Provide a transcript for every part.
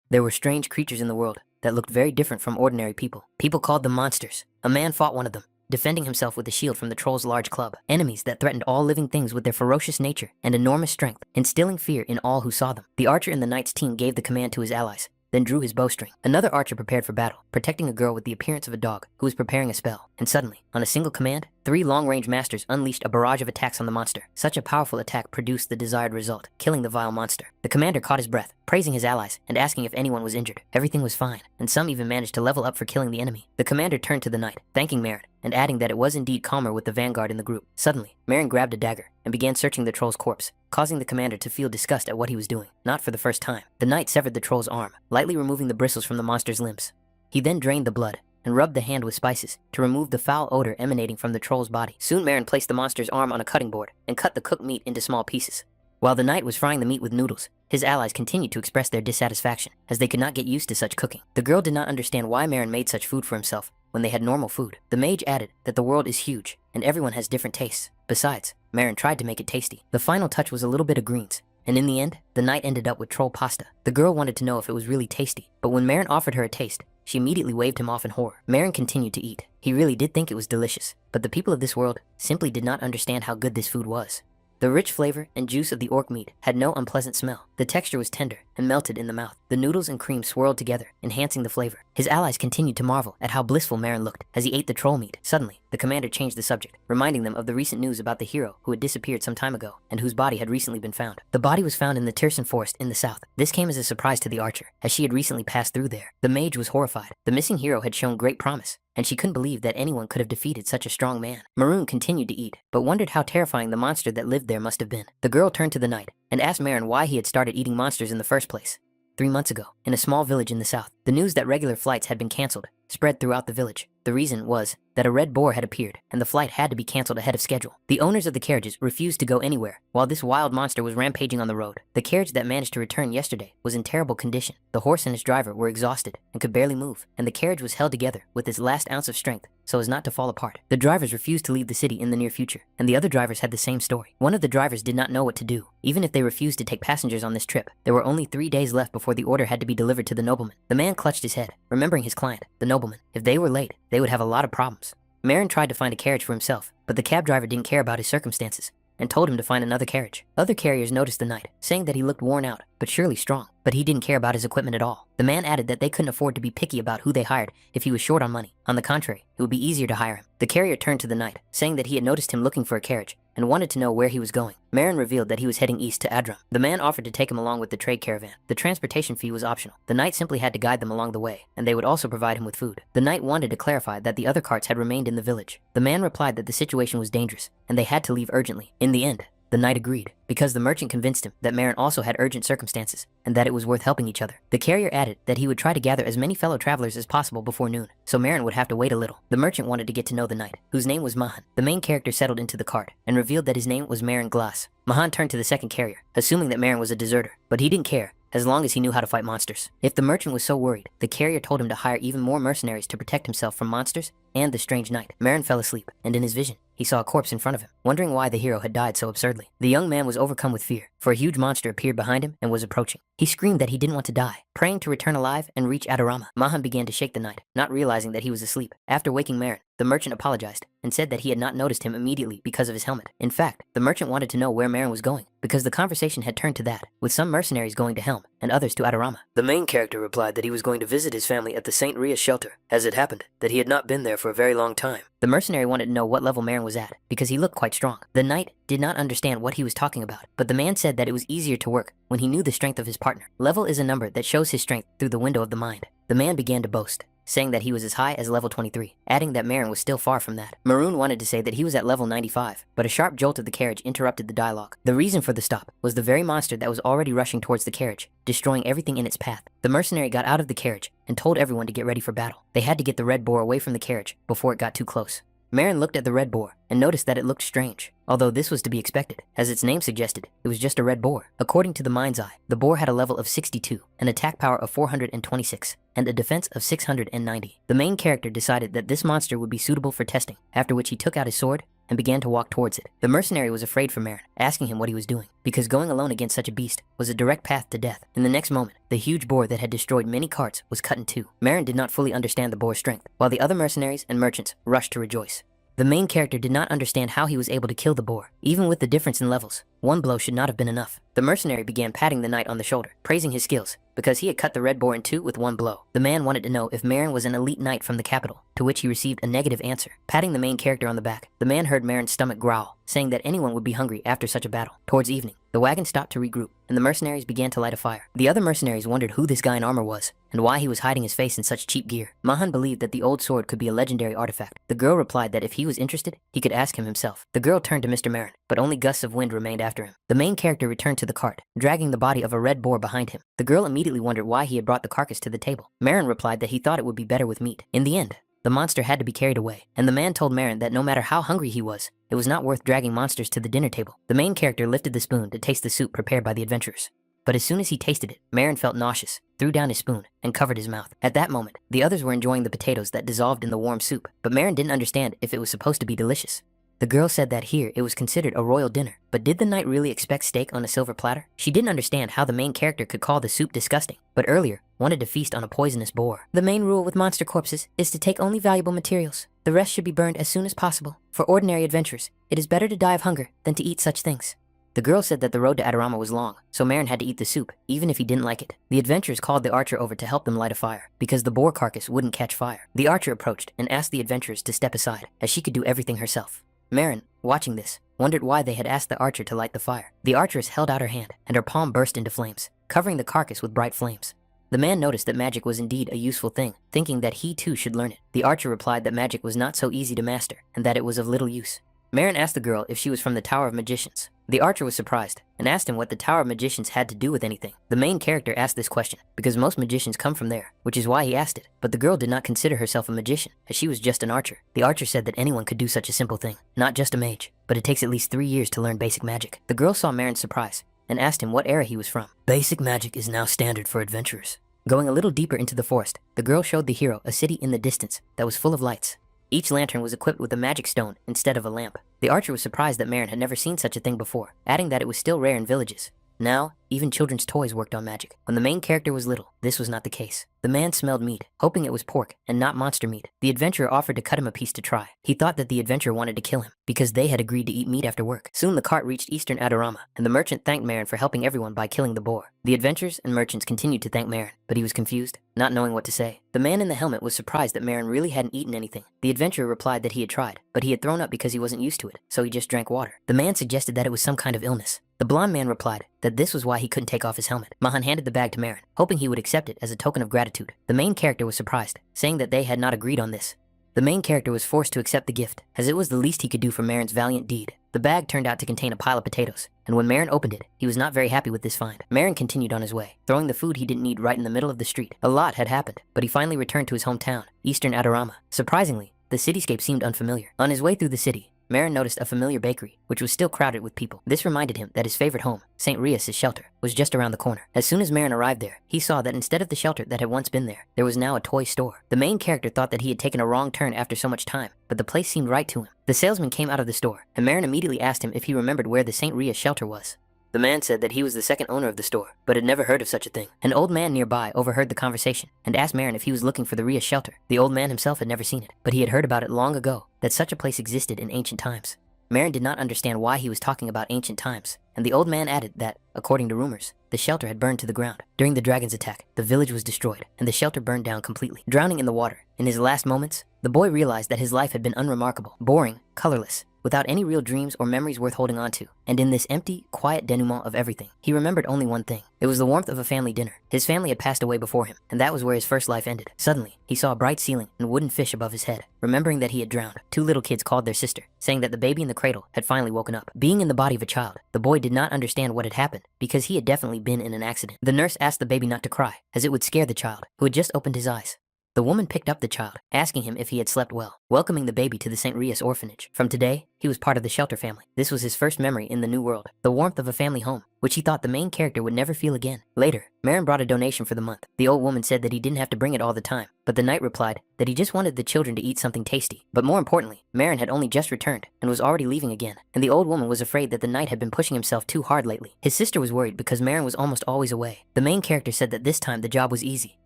There were strange creatures in the world that looked very different from ordinary people. People called them monsters. A man fought one of them, defending himself with a shield from the troll's large club. Enemies that threatened all living things with their ferocious nature and enormous strength, instilling fear in all who saw them. The archer in the knight's team gave the command to his allies, then drew his bowstring. Another archer prepared for battle, protecting a girl with the appearance of a dog who was preparing a spell. And suddenly, on a single command, 3 long-range masters unleashed a barrage of attacks on the monster. Such a powerful attack produced the desired result, killing the vile monster. The commander caught his breath, praising his allies and asking if anyone was injured. Everything was fine, and some even managed to level up for killing the enemy. The commander turned to the knight, thanking Marin, and adding that it was indeed calmer with the vanguard in the group. Suddenly, Marin grabbed a dagger and began searching the troll's corpse, causing the commander to feel disgust at what he was doing. Not for the first time. The knight severed the troll's arm, lightly removing the bristles from the monster's limbs. He then drained the blood and rubbed the hand with spices to remove the foul odor emanating from the troll's body. Soon Marin placed the monster's arm on a cutting board and cut the cooked meat into small pieces. While the knight was frying the meat with noodles, his allies continued to express their dissatisfaction, as they could not get used to such cooking. The girl did not understand why Marin made such food for himself when they had normal food. The mage added that the world is huge, and everyone has different tastes. Besides, Marin tried to make it tasty. The final touch was a little bit of greens, and in the end, the knight ended up with troll pasta. The girl wanted to know if it was really tasty, but when Marin offered her a taste, she immediately waved him off in horror. Marin continued to eat. He really did think it was delicious, but the people of this world simply did not understand how good this food was. The rich flavor and juice of the orc meat had no unpleasant smell. The texture was tender and melted in the mouth. The noodles and cream swirled together, enhancing the flavor. His allies continued to marvel at how blissful Marin looked as he ate the troll meat. Suddenly, the commander changed the subject, reminding them of the recent news about the hero who had disappeared some time ago and whose body had recently been found. The body was found in the Tirsan forest in the south. This came as a surprise to the archer, as she had recently passed through there. The mage was horrified. The missing hero had shown great promise, and she couldn't believe that anyone could have defeated such a strong man. Maroon continued to eat, but wondered how terrifying the monster that lived there must have been. The girl turned to the knight and asked Marin why he had started eating monsters in the first place. 3 months ago, in a small village in the south, the news that regular flights had been canceled spread throughout the village. The reason was that a red boar had appeared, and the flight had to be canceled ahead of schedule. The owners of the carriages refused to go anywhere, while this wild monster was rampaging on the road. The carriage that managed to return yesterday was in terrible condition. The horse and its driver were exhausted and could barely move, and the carriage was held together with its last ounce of strength so as not to fall apart. The drivers refused to leave the city in the near future, and the other drivers had the same story. One of the drivers did not know what to do. Even if they refused to take passengers on this trip, there were only 3 days left before the order had to be delivered to the nobleman. The man clutched his head, remembering his client, the nobleman. If they were late, they would have a lot of problems. Marin tried to find a carriage for himself, but the cab driver didn't care about his circumstances and told him to find another carriage. Other carriers noticed the knight, saying that he looked worn out, but surely strong, but he didn't care about his equipment at all. The man added that they couldn't afford to be picky about who they hired if he was short on money. On the contrary, it would be easier to hire him. The carrier turned to the knight, saying that he had noticed him looking for a carriage and wanted to know where he was going. Marin revealed that he was heading east to Adram. The man offered to take him along with the trade caravan. The transportation fee was optional. The knight simply had to guide them along the way, and they would also provide him with food. The knight wanted to clarify that the other carts had remained in the village. The man replied that the situation was dangerous, and they had to leave urgently. In the end, the knight agreed, because the merchant convinced him that Marin also had urgent circumstances, and that it was worth helping each other. The carrier added that he would try to gather as many fellow travelers as possible before noon, so Marin would have to wait a little. The merchant wanted to get to know the knight, whose name was Mahan. The main character settled into the cart, and revealed that his name was Marin Glass. Mahan turned to the second carrier, assuming that Marin was a deserter, but he didn't care, as long as he knew how to fight monsters. If the merchant was so worried, the carrier told him to hire even more mercenaries to protect himself from monsters and the strange knight. Marin fell asleep, and in his vision, he saw a corpse in front of him, wondering why the hero had died so absurdly. The young man was overcome with fear, for a huge monster appeared behind him and was approaching. He screamed that he didn't want to die, praying to return alive and reach Adorama. Mahan began to shake the knight, not realizing that he was asleep. After waking Marin, the merchant apologized and said that he had not noticed him immediately because of his helmet. In fact, the merchant wanted to know where Marin was going, because the conversation had turned to that, with some mercenaries going to Helm and others to Adorama. The main character replied that he was going to visit his family at the St. Rhea shelter, as it happened that he had not been there for a very long time. The mercenary wanted to know what level Marin was at, because he looked quite strong. The knight did not understand what he was talking about, but the man said that it was easier to work when he knew the strength of his partner. Level is a number that shows his strength through the window of the mind. The man began to boast, saying that he was as high as level 23, adding that Marin was still far from that. Maroon wanted to say that he was at level 95, but a sharp jolt of the carriage interrupted the dialogue. The reason for the stop was the very monster that was already rushing towards the carriage, destroying everything in its path. The mercenary got out of the carriage and told everyone to get ready for battle. They had to get the red boar away from the carriage before it got too close. Marin looked at the red boar and noticed that it looked strange, although this was to be expected. As its name suggested, it was just a red boar. According to the mind's eye, the boar had a level of 62, an attack power of 426, and a defense of 690. The main character decided that this monster would be suitable for testing, after which he took out his sword and began to walk towards it. The mercenary was afraid for Marin, asking him what he was doing, because going alone against such a beast was a direct path to death. In the next moment, the huge boar that had destroyed many carts was cut in two. Marin did not fully understand the boar's strength, while the other mercenaries and merchants rushed to rejoice. The main character did not understand how he was able to kill the boar, even with the difference in levels. One blow should not have been enough. The mercenary began patting the knight on the shoulder, praising his skills, because he had cut the red boar in two with one blow. The man wanted to know if Marin was an elite knight from the capital, to which he received a negative answer. Patting the main character on the back, the man heard Marin's stomach growl, saying that anyone would be hungry after such a battle. Towards evening, the wagon stopped to regroup, and the mercenaries began to light a fire. The other mercenaries wondered who this guy in armor was, and why he was hiding his face in such cheap gear. Mahan believed that the old sword could be a legendary artifact. The girl replied that if he was interested, he could ask him himself. The girl turned to Mr. Marin, but only gusts of wind remained after him. The main character returned to the cart, dragging the body of a red boar behind him. The girl immediately wondered why he had brought the carcass to the table. Marin replied that he thought it would be better with meat. In the end, the monster had to be carried away, and the man told Marin that no matter how hungry he was, it was not worth dragging monsters to the dinner table. The main character lifted the spoon to taste the soup prepared by the adventurers. But as soon as he tasted it, Marin felt nauseous, threw down his spoon, and covered his mouth. At that moment, the others were enjoying the potatoes that dissolved in the warm soup, but Marin didn't understand if it was supposed to be delicious. The girl said that here it was considered a royal dinner, but did the knight really expect steak on a silver platter? She didn't understand how the main character could call the soup disgusting, but earlier wanted to feast on a poisonous boar. The main rule with monster corpses is to take only valuable materials. The rest should be burned as soon as possible. For ordinary adventurers, it is better to die of hunger than to eat such things. The girl said that the road to Adorama was long, so Marin had to eat the soup, even if he didn't like it. The adventurers called the archer over to help them light a fire, because the boar carcass wouldn't catch fire. The archer approached and asked the adventurers to step aside, as she could do everything herself. Marin, watching this, wondered why they had asked the archer to light the fire. The archeress held out her hand, and her palm burst into flames, covering the carcass with bright flames. The man noticed that magic was indeed a useful thing, thinking that he too should learn it. The archer replied that magic was not so easy to master, and that it was of little use. Marin asked the girl if she was from the Tower of Magicians. The archer was surprised, and asked him what the Tower of Magicians had to do with anything. The main character asked this question, because most magicians come from there, which is why he asked it. But the girl did not consider herself a magician, as she was just an archer. The archer said that anyone could do such a simple thing, not just a mage, but it takes at least 3 years to learn basic magic. The girl saw Marin's surprise, and asked him what era he was from. Basic magic is now standard for adventurers. Going a little deeper into the forest, the girl showed the hero a city in the distance that was full of lights. Each lantern was equipped with a magic stone instead of a lamp. The archer was surprised that Marin had never seen such a thing before, adding that it was still rare in villages. Now, even children's toys worked on magic. When the main character was little, this was not the case. The man smelled meat, hoping it was pork and not monster meat. The adventurer offered to cut him a piece to try. He thought that the adventurer wanted to kill him, because they had agreed to eat meat after work. Soon the cart reached eastern Adorama, and the merchant thanked Marin for helping everyone by killing the boar. The adventurers and merchants continued to thank Marin, but he was confused, not knowing what to say. The man in the helmet was surprised that Marin really hadn't eaten anything. The adventurer replied that he had tried, but he had thrown up because he wasn't used to it, so he just drank water. The man suggested that it was some kind of illness. The blonde man replied that this was why he couldn't take off his helmet. Mahan handed the bag to Marin, hoping he would accept it as a token of gratitude. The main character was surprised, saying that they had not agreed on this. The main character was forced to accept the gift, as it was the least he could do for Marin's valiant deed. The bag turned out to contain a pile of potatoes, and when Marin opened it, he was not very happy with this find. Marin continued on his way, throwing the food he didn't need right in the middle of the street. A lot had happened, but he finally returned to his hometown, eastern Adorama. Surprisingly, the cityscape seemed unfamiliar. On his way through the city, Marin noticed a familiar bakery, which was still crowded with people. This reminded him that his favorite home, St. Rias' shelter, was just around the corner. As soon as Marin arrived there, he saw that instead of the shelter that had once been there was now a toy store. The main character thought that he had taken a wrong turn after so much time, but the place seemed right to him. The salesman came out of the store, and Marin immediately asked him if he remembered where the St. Rias shelter was. The man said that he was the second owner of the store, but had never heard of such a thing. An old man nearby overheard the conversation and asked Marin if he was looking for the Rias shelter. The old man himself had never seen it, but he had heard about it long ago, that such a place existed in ancient times. Marin did not understand why he was talking about ancient times, and the old man added that, according to rumors, the shelter had burned to the ground. During the dragon's attack, the village was destroyed, and the shelter burned down completely. Drowning in the water, in his last moments, the boy realized that his life had been unremarkable, boring, colorless, without any real dreams or memories worth holding on to. And in this empty, quiet denouement of everything, he remembered only one thing. It was the warmth of a family dinner. His family had passed away before him, and that was where his first life ended. Suddenly, he saw a bright ceiling and wooden fish above his head. Remembering that he had drowned, 2 little kids called their sister, saying that the baby in the cradle had finally woken up. Being in the body of a child, the boy did not understand what had happened, because he had definitely been in an accident. The nurse asked the baby not to cry, as it would scare the child, who had just opened his eyes. The woman picked up the child, asking him if he had slept well, welcoming the baby to the St. Rias orphanage. From today, he was part of the shelter family. This was his first memory in the new world, the warmth of a family home, which he thought the main character would never feel again. Later, Marin brought a donation for the month. The old woman said that he didn't have to bring it all the time, but the knight replied that he just wanted the children to eat something tasty. But more importantly, Marin had only just returned and was already leaving again, and the old woman was afraid that the knight had been pushing himself too hard lately. His sister was worried because Marin was almost always away. The main character said that this time the job was easy,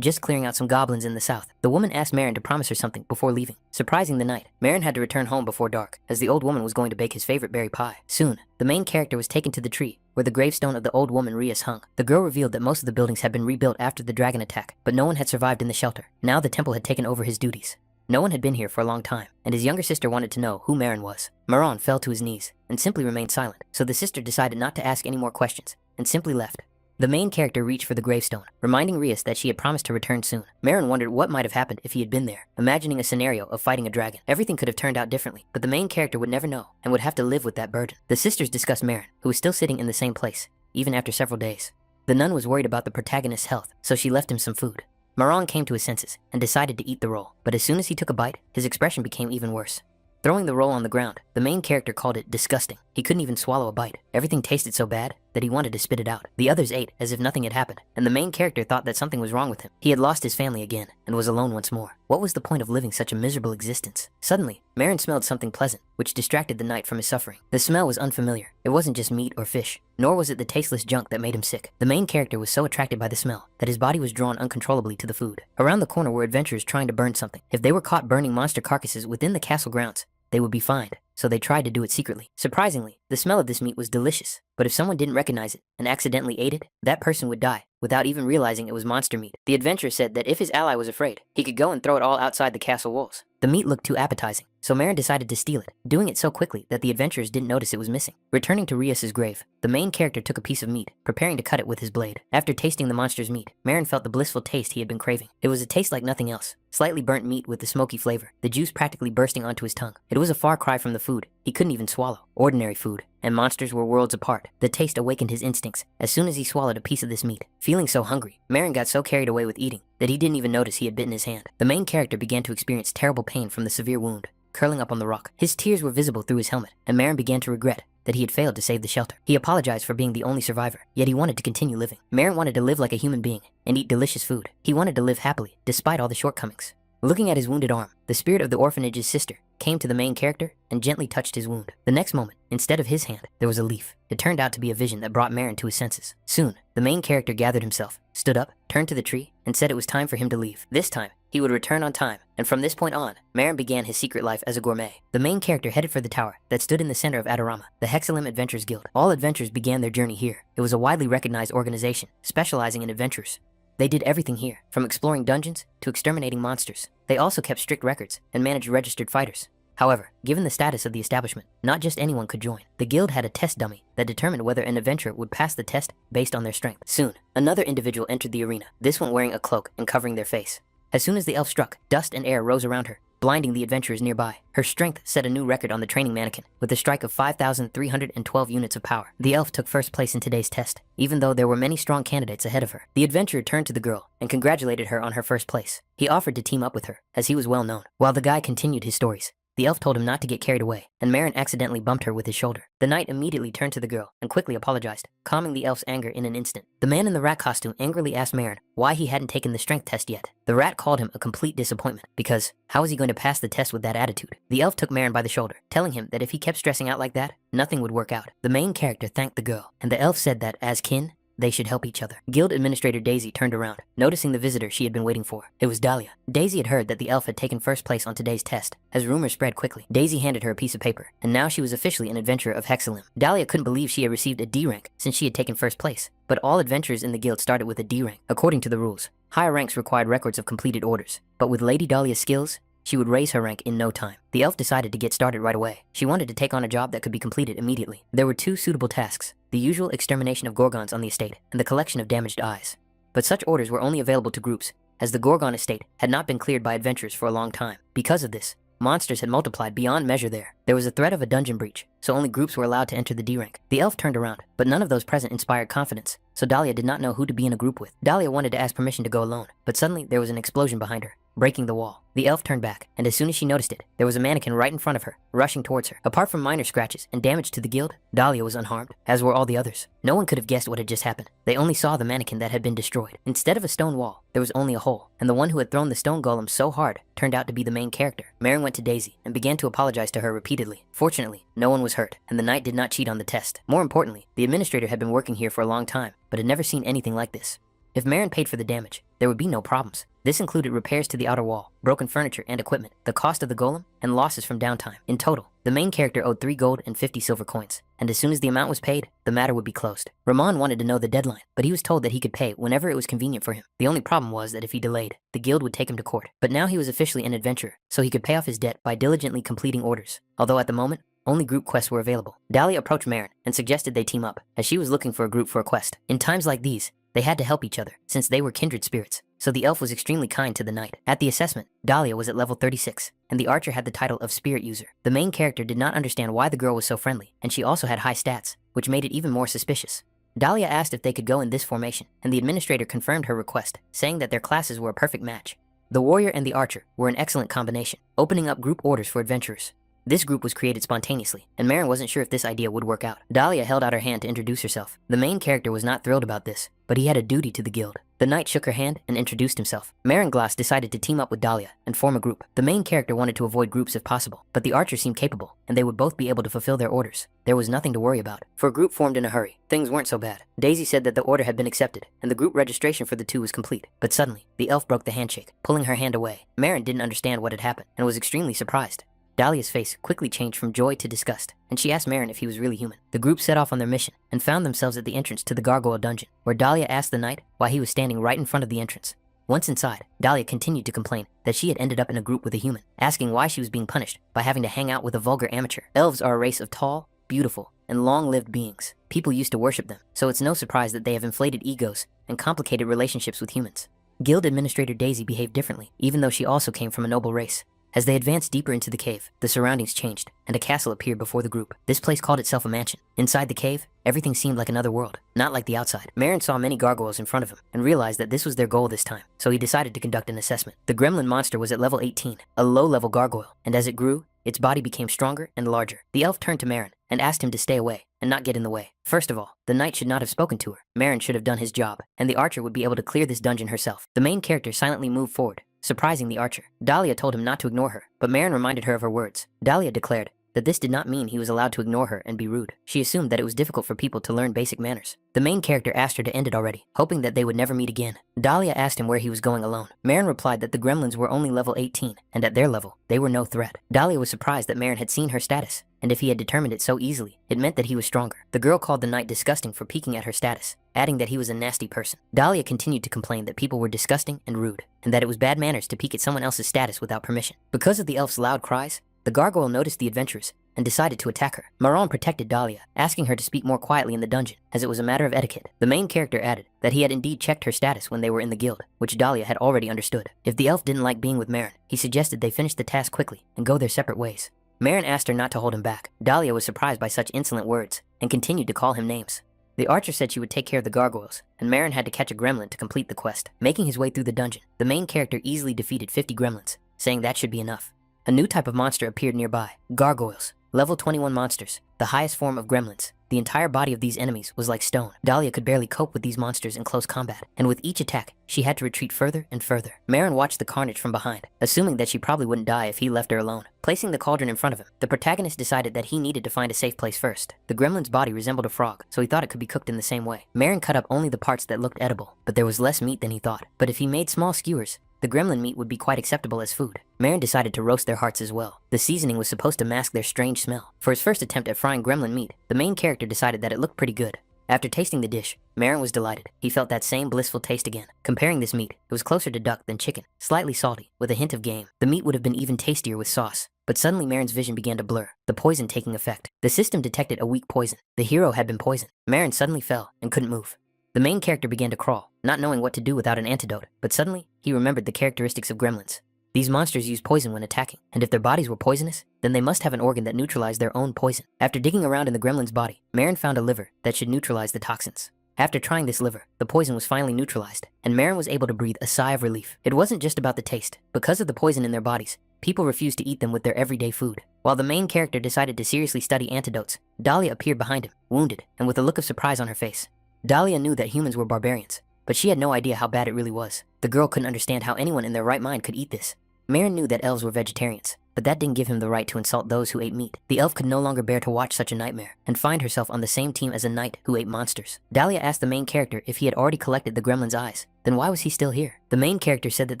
just clearing out some goblins in the south. The woman asked Marin to promise her something before leaving. Surprising the knight, Marin had to return home before dark, as the old woman was going to bake his favorite berry pie. Soon, the main character was taken to the tree where the gravestone of the old woman Rias hung. The girl revealed that most of the buildings had been rebuilt after the dragon attack, but no one had survived in the shelter. Now the temple had taken over his duties. No one had been here for a long time, and his younger sister wanted to know who Marin was. Maron fell to his knees and simply remained silent, so the sister decided not to ask any more questions and simply left. The main character reached for the gravestone, reminding Rias that she had promised to return soon. Marin wondered what might have happened if he had been there, imagining a scenario of fighting a dragon. Everything could have turned out differently, but the main character would never know and would have to live with that burden. The sisters discussed Marin, who was still sitting in the same place, even after several days. The nun was worried about the protagonist's health, so she left him some food. Maron came to his senses and decided to eat the roll, but as soon as he took a bite, his expression became even worse. Throwing the roll on the ground, the main character called it disgusting. He couldn't even swallow a bite. Everything tasted so bad that he wanted to spit it out. The others ate as if nothing had happened, and the main character thought that something was wrong with him. He had lost his family again and was alone once more. What was the point of living such a miserable existence? Suddenly, Marin smelled something pleasant, which distracted the knight from his suffering. The smell was unfamiliar. It wasn't just meat or fish, nor was it the tasteless junk that made him sick. The main character was so attracted by the smell that his body was drawn uncontrollably to the food. Around the corner were adventurers trying to burn something. If they were caught burning monster carcasses within the castle grounds, they would be fined, so they tried to do it secretly. Surprisingly, the smell of this meat was delicious, but if someone didn't recognize it and accidentally ate it, that person would die without even realizing it was monster meat. The adventurer said that if his ally was afraid, he could go and throw it all outside the castle walls. The meat looked too appetizing, so Marin decided to steal it, doing it so quickly that the adventurers didn't notice it was missing. Returning to Rias's grave, the main character took a piece of meat, preparing to cut it with his blade. After tasting the monster's meat, Marin felt the blissful taste he had been craving. It was a taste like nothing else, slightly burnt meat with the smoky flavor, the juice practically bursting onto his tongue. It was a far cry from the food he couldn't even swallow, ordinary food, and monsters were worlds apart. The taste awakened his instincts as soon as he swallowed a piece of this meat. Feeling so hungry, Marin got so carried away with eating that he didn't even notice he had bitten his hand. The main character began to experience terrible pain from the severe wound, curling up on the rock. His tears were visible through his helmet, and Marin began to regret that he had failed to save the shelter. He apologized for being the only survivor, yet he wanted to continue living. Marin wanted to live like a human being and eat delicious food. He wanted to live happily, despite all the shortcomings. Looking at his wounded arm, the spirit of the orphanage's sister came to the main character and gently touched his wound. The next moment, instead of his hand, there was a leaf. It turned out to be a vision that brought Marin to his senses. Soon, the main character gathered himself, stood up, turned to the tree, and said it was time for him to leave. This time, he would return on time, and from this point on, Marin began his secret life as a gourmet. The main character headed for the tower that stood in the center of Adorama, the Hexalim Adventurers Guild. All adventurers began their journey here. It was a widely recognized organization, specializing in adventures. They did everything here, from exploring dungeons to exterminating monsters. They also kept strict records and managed registered fighters. However, given the status of the establishment, not just anyone could join. The guild had a test dummy that determined whether an adventurer would pass the test based on their strength. Soon, another individual entered the arena, this one wearing a cloak and covering their face. As soon as the elf struck, dust and air rose around her, blinding the adventurers nearby. Her strength set a new record on the training mannequin, with a strike of 5,312 units of power. The elf took first place in today's test, even though there were many strong candidates ahead of her. The adventurer turned to the girl and congratulated her on her first place. He offered to team up with her, as he was well known. While the guy continued his stories, the elf told him not to get carried away, and Marin accidentally bumped her with his shoulder. The knight immediately turned to the girl and quickly apologized, calming the elf's anger in an instant. The man in the rat costume angrily asked Marin why he hadn't taken the strength test yet. The rat called him a complete disappointment, because how was he going to pass the test with that attitude? The elf took Marin by the shoulder, telling him that if he kept stressing out like that, nothing would work out. The main character thanked the girl, and the elf said that, as kin, they should help each other. Guild Administrator Daisy turned around, noticing the visitor she had been waiting for. It was Dahlia. Daisy had heard that the elf had taken first place on today's test. As rumors spread quickly, Daisy handed her a piece of paper, and now she was officially an adventurer of Hexalim. Dahlia couldn't believe she had received a D rank since she had taken first place, but all adventurers in the guild started with a D rank. According to the rules, higher ranks required records of completed orders, but with Lady Dahlia's skills, she would raise her rank in no time. The elf decided to get started right away. She wanted to take on a job that could be completed immediately. There were two suitable tasks: the usual extermination of Gorgons on the estate and the collection of damaged eyes. But such orders were only available to groups, as the Gorgon estate had not been cleared by adventurers for a long time. Because of this, monsters had multiplied beyond measure there. There was a threat of a dungeon breach, so only groups were allowed to enter the D rank. The elf turned around, but none of those present inspired confidence, so Dahlia did not know who to be in a group with. Dahlia wanted to ask permission to go alone, but suddenly there was an explosion behind her. breaking the wall. The elf turned back, and as soon as she noticed it, there was a mannequin right in front of her, rushing towards her. Apart from minor scratches and damage to the guild, Dahlia was unharmed, as were all the others. No one could have guessed what had just happened. They only saw the mannequin that had been destroyed. Instead of a stone wall, there was only a hole, and the one who had thrown the stone golem so hard turned out to be the main character. Marin went to Daisy and began to apologize to her repeatedly. Fortunately, no one was hurt, and the knight did not cheat on the test. More importantly, the administrator had been working here for a long time, but had never seen anything like this. If Marin paid for the damage, there would be no problems. This included repairs to the outer wall, broken furniture and equipment, the cost of the golem, and losses from downtime. In total, the main character owed 3 gold and 50 silver coins, and as soon as the amount was paid, the matter would be closed. Ramon wanted to know the deadline, but he was told that he could pay whenever it was convenient for him. The only problem was that if he delayed, the guild would take him to court. But now he was officially an adventurer, so he could pay off his debt by diligently completing orders. Although at the moment, only group quests were available. Dahlia approached Marin and suggested they team up, as she was looking for a group for a quest. In times like these, they had to help each other, since they were kindred spirits, so the elf was extremely kind to the knight. At the assessment, Dahlia was at level 36, and the archer had the title of spirit user. The main character did not understand why the girl was so friendly, and she also had high stats, which made it even more suspicious. Dahlia asked if they could go in this formation, and the administrator confirmed her request, saying that their classes were a perfect match. The warrior and the archer were an excellent combination, opening up group orders for adventurers. This group was created spontaneously, and Marin wasn't sure if this idea would work out. Dahlia held out her hand to introduce herself. The main character was not thrilled about this, but he had a duty to the guild. The knight shook her hand and introduced himself. Marin Glass decided to team up with Dahlia and form a group. The main character wanted to avoid groups if possible, but the archer seemed capable, and they would both be able to fulfill their orders. There was nothing to worry about. For a group formed in a hurry, things weren't so bad. Daisy said that the order had been accepted, and the group registration for the two was complete. But suddenly, the elf broke the handshake, pulling her hand away. Marin didn't understand what had happened, and was extremely surprised. Dahlia's face quickly changed from joy to disgust, and she asked Marin if he was really human. The group set off on their mission and found themselves at the entrance to the gargoyle dungeon, where Dahlia asked the knight why he was standing right in front of the entrance. Once inside, Dahlia continued to complain that she had ended up in a group with a human, asking why she was being punished by having to hang out with a vulgar amateur. Elves are a race of tall, beautiful, and long-lived beings. People used to worship them, so it's no surprise that they have inflated egos and complicated relationships with humans. Guild Administrator Daisy behaved differently, even though she also came from a noble race. As they advanced deeper into the cave, the surroundings changed, and a castle appeared before the group. This place called itself a mansion. Inside the cave, everything seemed like another world, not like the outside. Marin saw many gargoyles in front of him, and realized that this was their goal this time, so he decided to conduct an assessment. The gremlin monster was at level 18, a low-level gargoyle, and as it grew, its body became stronger and larger. The elf turned to Marin and asked him to stay away and not get in the way. First of all, the knight should not have spoken to her. Marin should have done his job, and the archer would be able to clear this dungeon herself. The main character silently moved forward, surprising the archer. Dahlia told him not to ignore her, but Marin reminded her of her words. Dahlia declared that this did not mean he was allowed to ignore her and be rude. She assumed that it was difficult for people to learn basic manners. The main character asked her to end it already, hoping that they would never meet again. Dahlia asked him where he was going alone. Marin replied that the gremlins were only level 18, and at their level, they were no threat. Dahlia was surprised that Marin had seen her status, and if he had determined it so easily, it meant that he was stronger. The girl called the knight disgusting for peeking at her status, adding that he was a nasty person. Dahlia continued to complain that people were disgusting and rude, and that it was bad manners to peek at someone else's status without permission. Because of the elf's loud cries, the gargoyle noticed the adventurers and decided to attack her. Maron protected Dahlia, asking her to speak more quietly in the dungeon, as it was a matter of etiquette. The main character added that he had indeed checked her status when they were in the guild, which Dahlia had already understood. If the elf didn't like being with Marin, he suggested they finish the task quickly and go their separate ways. Marin asked her not to hold him back. Dahlia was surprised by such insolent words and continued to call him names. The archer said she would take care of the gargoyles, and Marin had to catch a gremlin to complete the quest. Making his way through the dungeon, the main character easily defeated 50 gremlins, saying that should be enough. A new type of monster appeared nearby, gargoyles, level 21 monsters, the highest form of gremlins. The entire body of these enemies was like stone. Dahlia could barely cope with these monsters in close combat, and with each attack, she had to retreat further and further. Marin watched the carnage from behind, assuming that she probably wouldn't die if he left her alone. Placing the cauldron in front of him, the protagonist decided that he needed to find a safe place first. The gremlin's body resembled a frog, so he thought it could be cooked in the same way. Marin cut up only the parts that looked edible, but there was less meat than he thought. But if he made small skewers, the gremlin meat would be quite acceptable as food. Marin decided to roast their hearts as well. The seasoning was supposed to mask their strange smell. For his first attempt at frying gremlin meat, the main character decided that it looked pretty good. After tasting the dish, Marin was delighted. He felt that same blissful taste again. Comparing this meat, it was closer to duck than chicken, slightly salty, with a hint of game. The meat would have been even tastier with sauce. But suddenly Marin's vision began to blur, the poison taking effect. The system detected a weak poison. The hero had been poisoned. Marin suddenly fell and couldn't move. The main character began to crawl, not knowing what to do without an antidote, but suddenly, he remembered the characteristics of gremlins. These monsters use poison when attacking, and if their bodies were poisonous, then they must have an organ that neutralized their own poison. After digging around in the gremlin's body, Marin found a liver that should neutralize the toxins. After trying this liver, the poison was finally neutralized, and Marin was able to breathe a sigh of relief. It wasn't just about the taste. Because of the poison in their bodies, people refused to eat them with their everyday food. While the main character decided to seriously study antidotes, Dahlia appeared behind him, wounded, and with a look of surprise on her face. Dahlia knew that humans were barbarians, but she had no idea how bad it really was. The girl couldn't understand how anyone in their right mind could eat this. Marin knew that elves were vegetarians, but that didn't give him the right to insult those who ate meat. The elf could no longer bear to watch such a nightmare, and find herself on the same team as a knight who ate monsters. Dahlia asked the main character if he had already collected the gremlin's eyes. Then why was he still here? The main character said that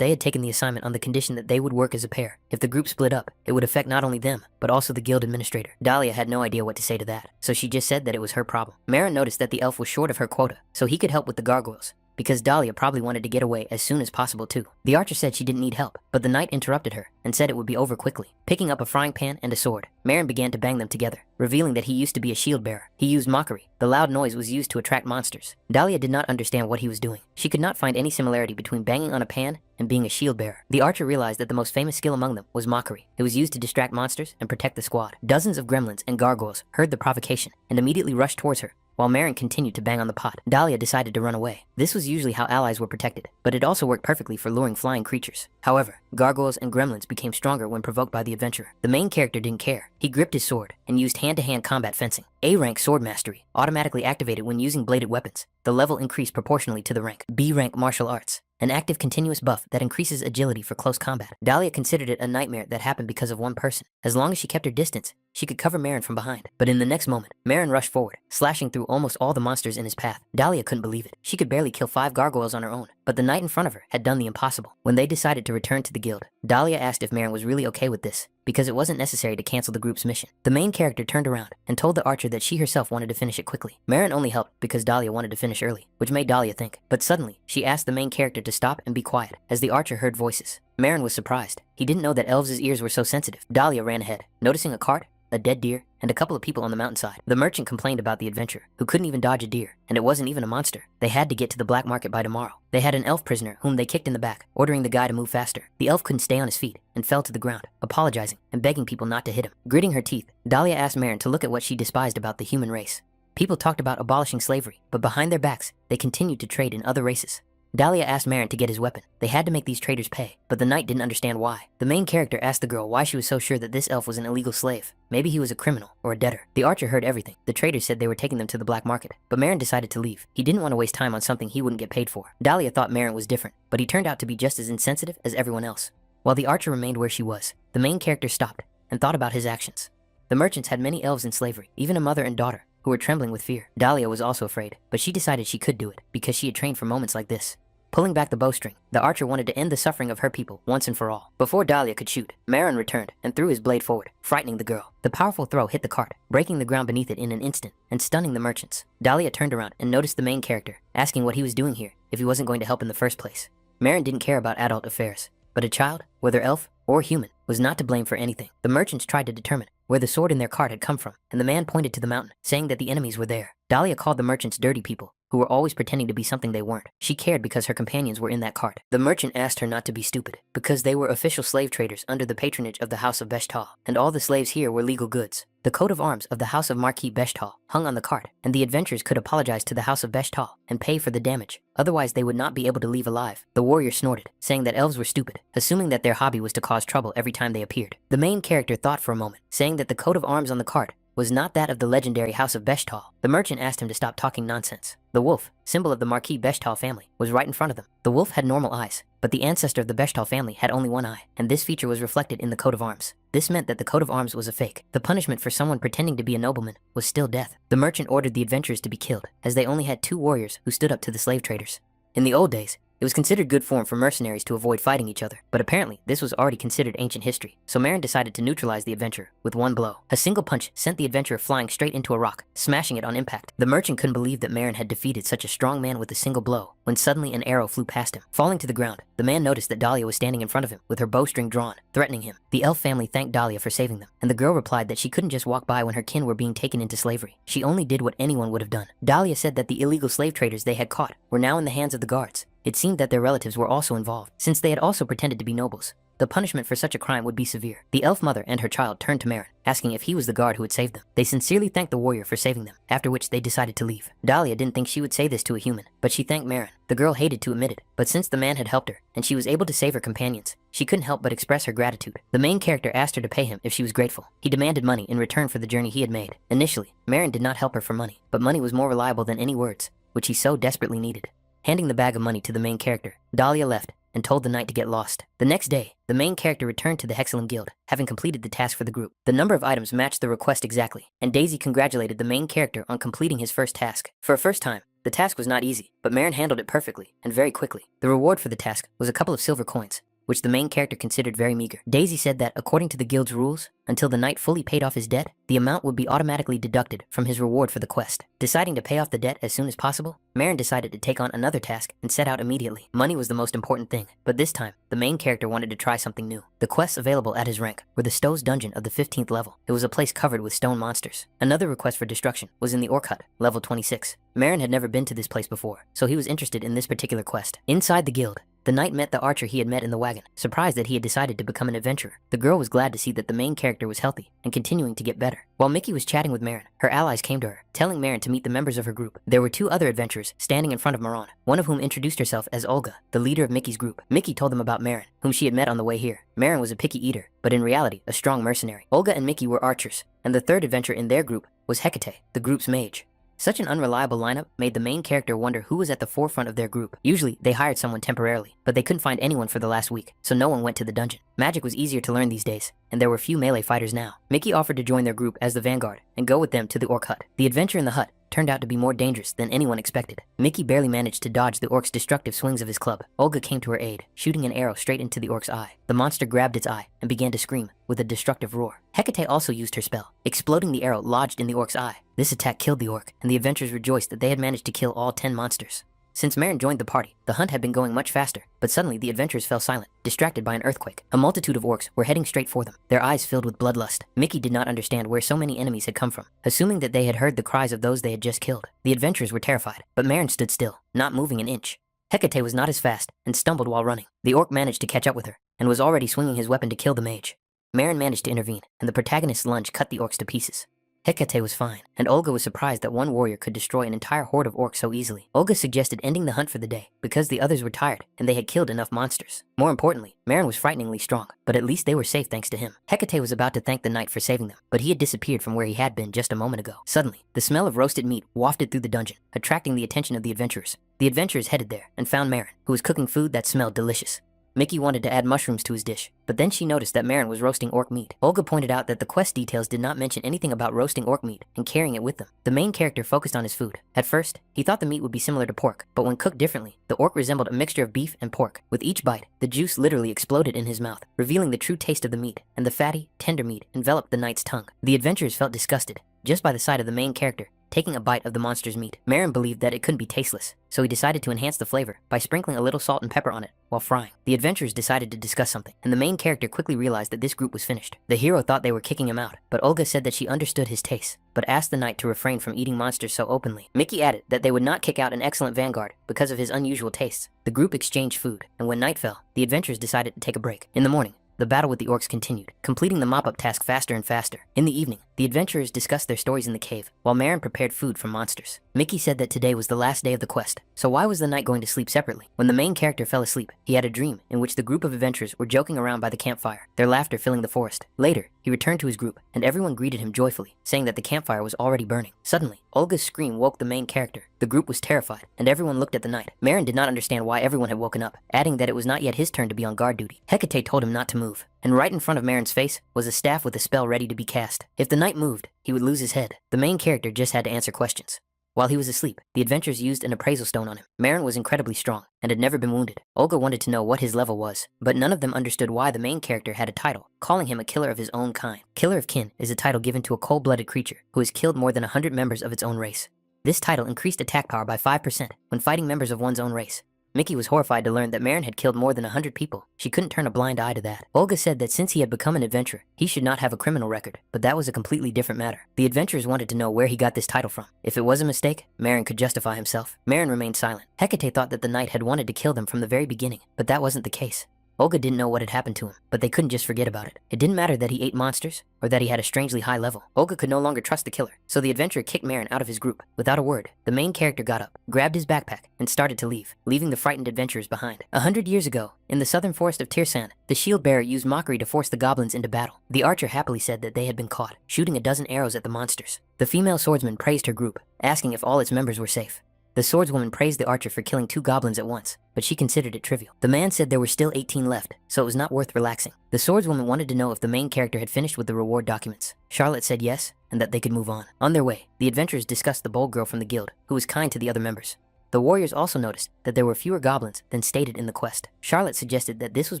they had taken the assignment on the condition that they would work as a pair. If the group split up, it would affect not only them, but also the guild administrator. Dahlia had no idea what to say to that, so she just said that it was her problem. Marin noticed that the elf was short of her quota, so he could help with the gargoyles, because Dahlia probably wanted to get away as soon as possible too. The archer said she didn't need help, but the knight interrupted her and said it would be over quickly. Picking up a frying pan and a sword, Marin began to bang them together, revealing that he used to be a shield bearer. He used mockery. The loud noise was used to attract monsters. Dahlia did not understand what he was doing. She could not find any similarity between banging on a pan and being a shield bearer. The archer realized that the most famous skill among them was mockery. It was used to distract monsters and protect the squad. Dozens of gremlins and gargoyles heard the provocation and immediately rushed towards her, while Marin continued to bang on the pot. Dahlia decided to run away. This was usually how allies were protected, but it also worked perfectly for luring flying creatures. However, gargoyles and gremlins became stronger when provoked by the adventurer. The main character didn't care. He gripped his sword and used hand-to-hand combat fencing. A-rank sword mastery automatically activated when using bladed weapons. The level increased proportionally to the rank. B-rank martial arts, an active continuous buff that increases agility for close combat. Dahlia considered it a nightmare that happened because of one person. As long as she kept her distance, she could cover Marin from behind. But in the next moment, Marin rushed forward, slashing through almost all the monsters in his path. Dahlia couldn't believe it. She could barely kill 5 gargoyles on her own, but the knight in front of her had done the impossible. When they decided to return to the guild, Dahlia asked if Marin was really okay with this, because it wasn't necessary to cancel the group's mission. The main character turned around and told the archer that she herself wanted to finish it quickly. Marin only helped because Dahlia wanted to finish early, which made Dahlia think. But suddenly, she asked the main character to stop and be quiet, as the archer heard voices. Marin was surprised. He didn't know that elves' ears were so sensitive. Dahlia ran ahead, noticing a cart, a dead deer, and a couple of people on the mountainside. The merchant complained about the adventurer, who couldn't even dodge a deer, and it wasn't even a monster. They had to get to the black market by tomorrow. They had an elf prisoner whom they kicked in the back, ordering the guy to move faster. The elf couldn't stay on his feet and fell to the ground, apologizing and begging people not to hit him. Gritting her teeth, Dahlia asked Marin to look at what she despised about the human race. People talked about abolishing slavery, but behind their backs, they continued to trade in other races. Dahlia asked Marin to get his weapon. They had to make these traders pay, but the knight didn't understand why. The main character asked the girl why she was so sure that this elf was an illegal slave. Maybe he was a criminal or a debtor. The archer heard everything. The traders said they were taking them to the black market, but Marin decided to leave. He didn't want to waste time on something he wouldn't get paid for. Dahlia thought Marin was different, but he turned out to be just as insensitive as everyone else. While the archer remained where she was, the main character stopped and thought about his actions. The merchants had many elves in slavery, even a mother and daughter, who were trembling with fear. Dahlia was also afraid, but she decided she could do it because she had trained for moments like this. Pulling back the bowstring, the archer wanted to end the suffering of her people once and for all. Before Dahlia could shoot, Marin returned and threw his blade forward, frightening the girl. The powerful throw hit the cart, breaking the ground beneath it in an instant and stunning the merchants. Dahlia turned around and noticed the main character, asking what he was doing here if he wasn't going to help in the first place. Marin didn't care about adult affairs, but a child, whether elf or human, was not to blame for anything. The merchants tried to determine where the sword in their cart had come from, and the man pointed to the mountain, saying that the enemies were there. Dahlia called the merchants dirty people, who were always pretending to be something they weren't. She cared because her companions were in that cart. The merchant asked her not to be stupid, because they were official slave traders under the patronage of the House of Beshtal, and all the slaves here were legal goods. The coat of arms of the House of Marquis Beshtal hung on the cart, and the adventurers could apologize to the House of Beshtal and pay for the damage. Otherwise, they would not be able to leave alive. The warrior snorted, saying that elves were stupid, assuming that their hobby was to cause trouble every time they appeared. The main character thought for a moment, saying that the coat of arms on the cart was not that of the legendary House of Beshtal. The merchant asked him to stop talking nonsense. The wolf, symbol of the Marquis Beshtal family, was right in front of them. The wolf had normal eyes, but the ancestor of the Beshtal family had only one eye, and this feature was reflected in the coat of arms. This meant that the coat of arms was a fake. The punishment for someone pretending to be a nobleman was still death. The merchant ordered the adventurers to be killed, as they only had 2 warriors who stood up to the slave traders. In the old days, it was considered good form for mercenaries to avoid fighting each other, but apparently this was already considered ancient history, so Marin decided to neutralize the adventurer with one blow. A single punch sent the adventurer flying straight into a rock, smashing it on impact. The merchant couldn't believe that Marin had defeated such a strong man with a single blow, when suddenly an arrow flew past him. Falling to the ground, the man noticed that Dahlia was standing in front of him with her bowstring drawn, threatening him. The elf family thanked Dahlia for saving them, and the girl replied that she couldn't just walk by when her kin were being taken into slavery. She only did what anyone would have done. Dahlia said that the illegal slave traders they had caught were now in the hands of the guards. It seemed that their relatives were also involved, since they had also pretended to be nobles. The punishment for such a crime would be severe. The elf mother and her child turned to Marin, asking if he was the guard who had saved them. They sincerely thanked the warrior for saving them, after which they decided to leave. Dahlia didn't think she would say this to a human, but she thanked Marin. The girl hated to admit it, but since the man had helped her, and she was able to save her companions, she couldn't help but express her gratitude. The main character asked her to pay him if she was grateful. He demanded money in return for the journey he had made. Initially, Marin did not help her for money, but money was more reliable than any words, which he so desperately needed. Handing the bag of money to the main character, Dahlia left and told the knight to get lost. The next day, the main character returned to the Hexalum Guild, having completed the task for the group. The number of items matched the request exactly, and Daisy congratulated the main character on completing his first task. For a first time, the task was not easy, but Marin handled it perfectly and very quickly. The reward for the task was a couple of silver coins, which the main character considered very meager. Daisy said that according to the guild's rules, until the knight fully paid off his debt, the amount would be automatically deducted from his reward for the quest. Deciding to pay off the debt as soon as possible, Marin decided to take on another task and set out immediately. Money was the most important thing, but this time, the main character wanted to try something new. The quests available at his rank were the Stowe's dungeon of the 15th level. It was a place covered with stone monsters. Another request for destruction was in the Orc Hut, level 26. Marin had never been to this place before, so he was interested in this particular quest. Inside the guild, the knight met the archer he had met in the wagon, surprised that he had decided to become an adventurer. The girl was glad to see that the main character was healthy and continuing to get better. While Mickey was chatting with Marin, her allies came to her, telling Marin to meet the members of her group. There were two other adventurers standing in front of Marin, one of whom introduced herself as Olga, the leader of Mickey's group. Mickey told them about Marin, whom she had met on the way here. Marin was a picky eater, but in reality, a strong mercenary. Olga and Mickey were archers, and the third adventurer in their group was Hecate, the group's mage. Such an unreliable lineup made the main character wonder who was at the forefront of their group. Usually, they hired someone temporarily, but they couldn't find anyone for the last week, so no one went to the dungeon. Magic was easier to learn these days, and there were few melee fighters now. Mickey offered to join their group as the vanguard and go with them to the Orc Hut. The adventure in the hut turned out to be more dangerous than anyone expected. Mickey barely managed to dodge the orc's destructive swings of his club. Olga came to her aid, shooting an arrow straight into the orc's eye. The monster grabbed its eye and began to scream with a destructive roar. Hecate also used her spell, exploding the arrow lodged in the orc's eye. This attack killed the orc, and the adventurers rejoiced that they had managed to kill all 10 monsters. Since Marin joined the party, the hunt had been going much faster, but suddenly the adventurers fell silent, distracted by an earthquake. A multitude of orcs were heading straight for them, their eyes filled with bloodlust. Mickey did not understand where so many enemies had come from, assuming that they had heard the cries of those they had just killed. The adventurers were terrified, but Marin stood still, not moving an inch. Hecate was not as fast and stumbled while running. The orc managed to catch up with her and was already swinging his weapon to kill the mage. Marin managed to intervene, and the protagonist's lunge cut the orcs to pieces. Hecate was fine, and Olga was surprised that one warrior could destroy an entire horde of orcs so easily. Olga suggested ending the hunt for the day because the others were tired and they had killed enough monsters. More importantly, Marin was frighteningly strong, but at least they were safe thanks to him. Hecate was about to thank the knight for saving them, but he had disappeared from where he had been just a moment ago. Suddenly, the smell of roasted meat wafted through the dungeon, attracting the attention of the adventurers. The adventurers headed there and found Marin, who was cooking food that smelled delicious. Mickey wanted to add mushrooms to his dish, but then she noticed that Marin was roasting orc meat. Olga pointed out that the quest details did not mention anything about roasting orc meat and carrying it with them. The main character focused on his food. At first, he thought the meat would be similar to pork, but when cooked differently, the orc resembled a mixture of beef and pork. With each bite, the juice literally exploded in his mouth, revealing the true taste of the meat, and the fatty, tender meat enveloped the knight's tongue. The adventurers felt disgusted, just by the sight of the main character taking a bite of the monster's meat. Marin believed that it couldn't be tasteless, so he decided to enhance the flavor by sprinkling a little salt and pepper on it while frying. The adventurers decided to discuss something, and the main character quickly realized that this group was finished. The hero thought they were kicking him out, but Olga said that she understood his tastes, but asked the knight to refrain from eating monsters so openly. Mickey added that they would not kick out an excellent vanguard because of his unusual tastes. The group exchanged food, and when night fell, the adventurers decided to take a break. In the morning, the battle with the orcs continued, completing the mop-up task faster and faster. In the evening, the adventurers discussed their stories in the cave, while Marin prepared food for monsters. Mickey said that today was the last day of the quest, so why was the knight going to sleep separately? When the main character fell asleep, he had a dream in which the group of adventurers were joking around by the campfire, their laughter filling the forest. Later, he returned to his group, and everyone greeted him joyfully, saying that the campfire was already burning. Suddenly, Olga's scream woke the main character. The group was terrified, and everyone looked at the knight. Marin did not understand why everyone had woken up, adding that it was not yet his turn to be on guard duty. Hecate told him not to move, and right in front of Marin's face was a staff with a spell ready to be cast. If the knight moved, he would lose his head. The main character just had to answer questions. While he was asleep, the adventurers used an appraisal stone on him. Marin was incredibly strong and had never been wounded. Olga wanted to know what his level was, but none of them understood why the main character had a title, calling him a killer of his own kind. Killer of kin is a title given to a cold-blooded creature who has killed more than 100 members of its own race. This title increased attack power by 5% when fighting members of one's own race. Mickey was horrified to learn that Marin had killed more than 100 people. She couldn't turn a blind eye to that. Olga said that since he had become an adventurer, he should not have a criminal record, but that was a completely different matter. The adventurers wanted to know where he got this title from. If it was a mistake, Marin could justify himself. Marin remained silent. Hecate thought that the knight had wanted to kill them from the very beginning, but that wasn't the case. Olga didn't know what had happened to him, but they couldn't just forget about it. It didn't matter that he ate monsters or that he had a strangely high level. Olga could no longer trust the killer, so the adventurer kicked Marin out of his group. Without a word, the main character got up, grabbed his backpack, and started to leave, leaving the frightened adventurers behind. 100 years ago, in the southern forest of Tirsan, the shield bearer used mockery to force the goblins into battle. The archer happily said that they had been caught, shooting a dozen arrows at the monsters. The female swordsman praised her group, asking if all its members were safe. The swordswoman praised the archer for killing 2 goblins at once, but she considered it trivial. The man said there were still 18 left, so it was not worth relaxing. The swordswoman wanted to know if the main character had finished with the reward documents. Charlotte said yes, and that they could move on. On their way, the adventurers discussed the bold girl from the guild, who was kind to the other members. The warriors also noticed that there were fewer goblins than stated in the quest. Charlotte suggested that this was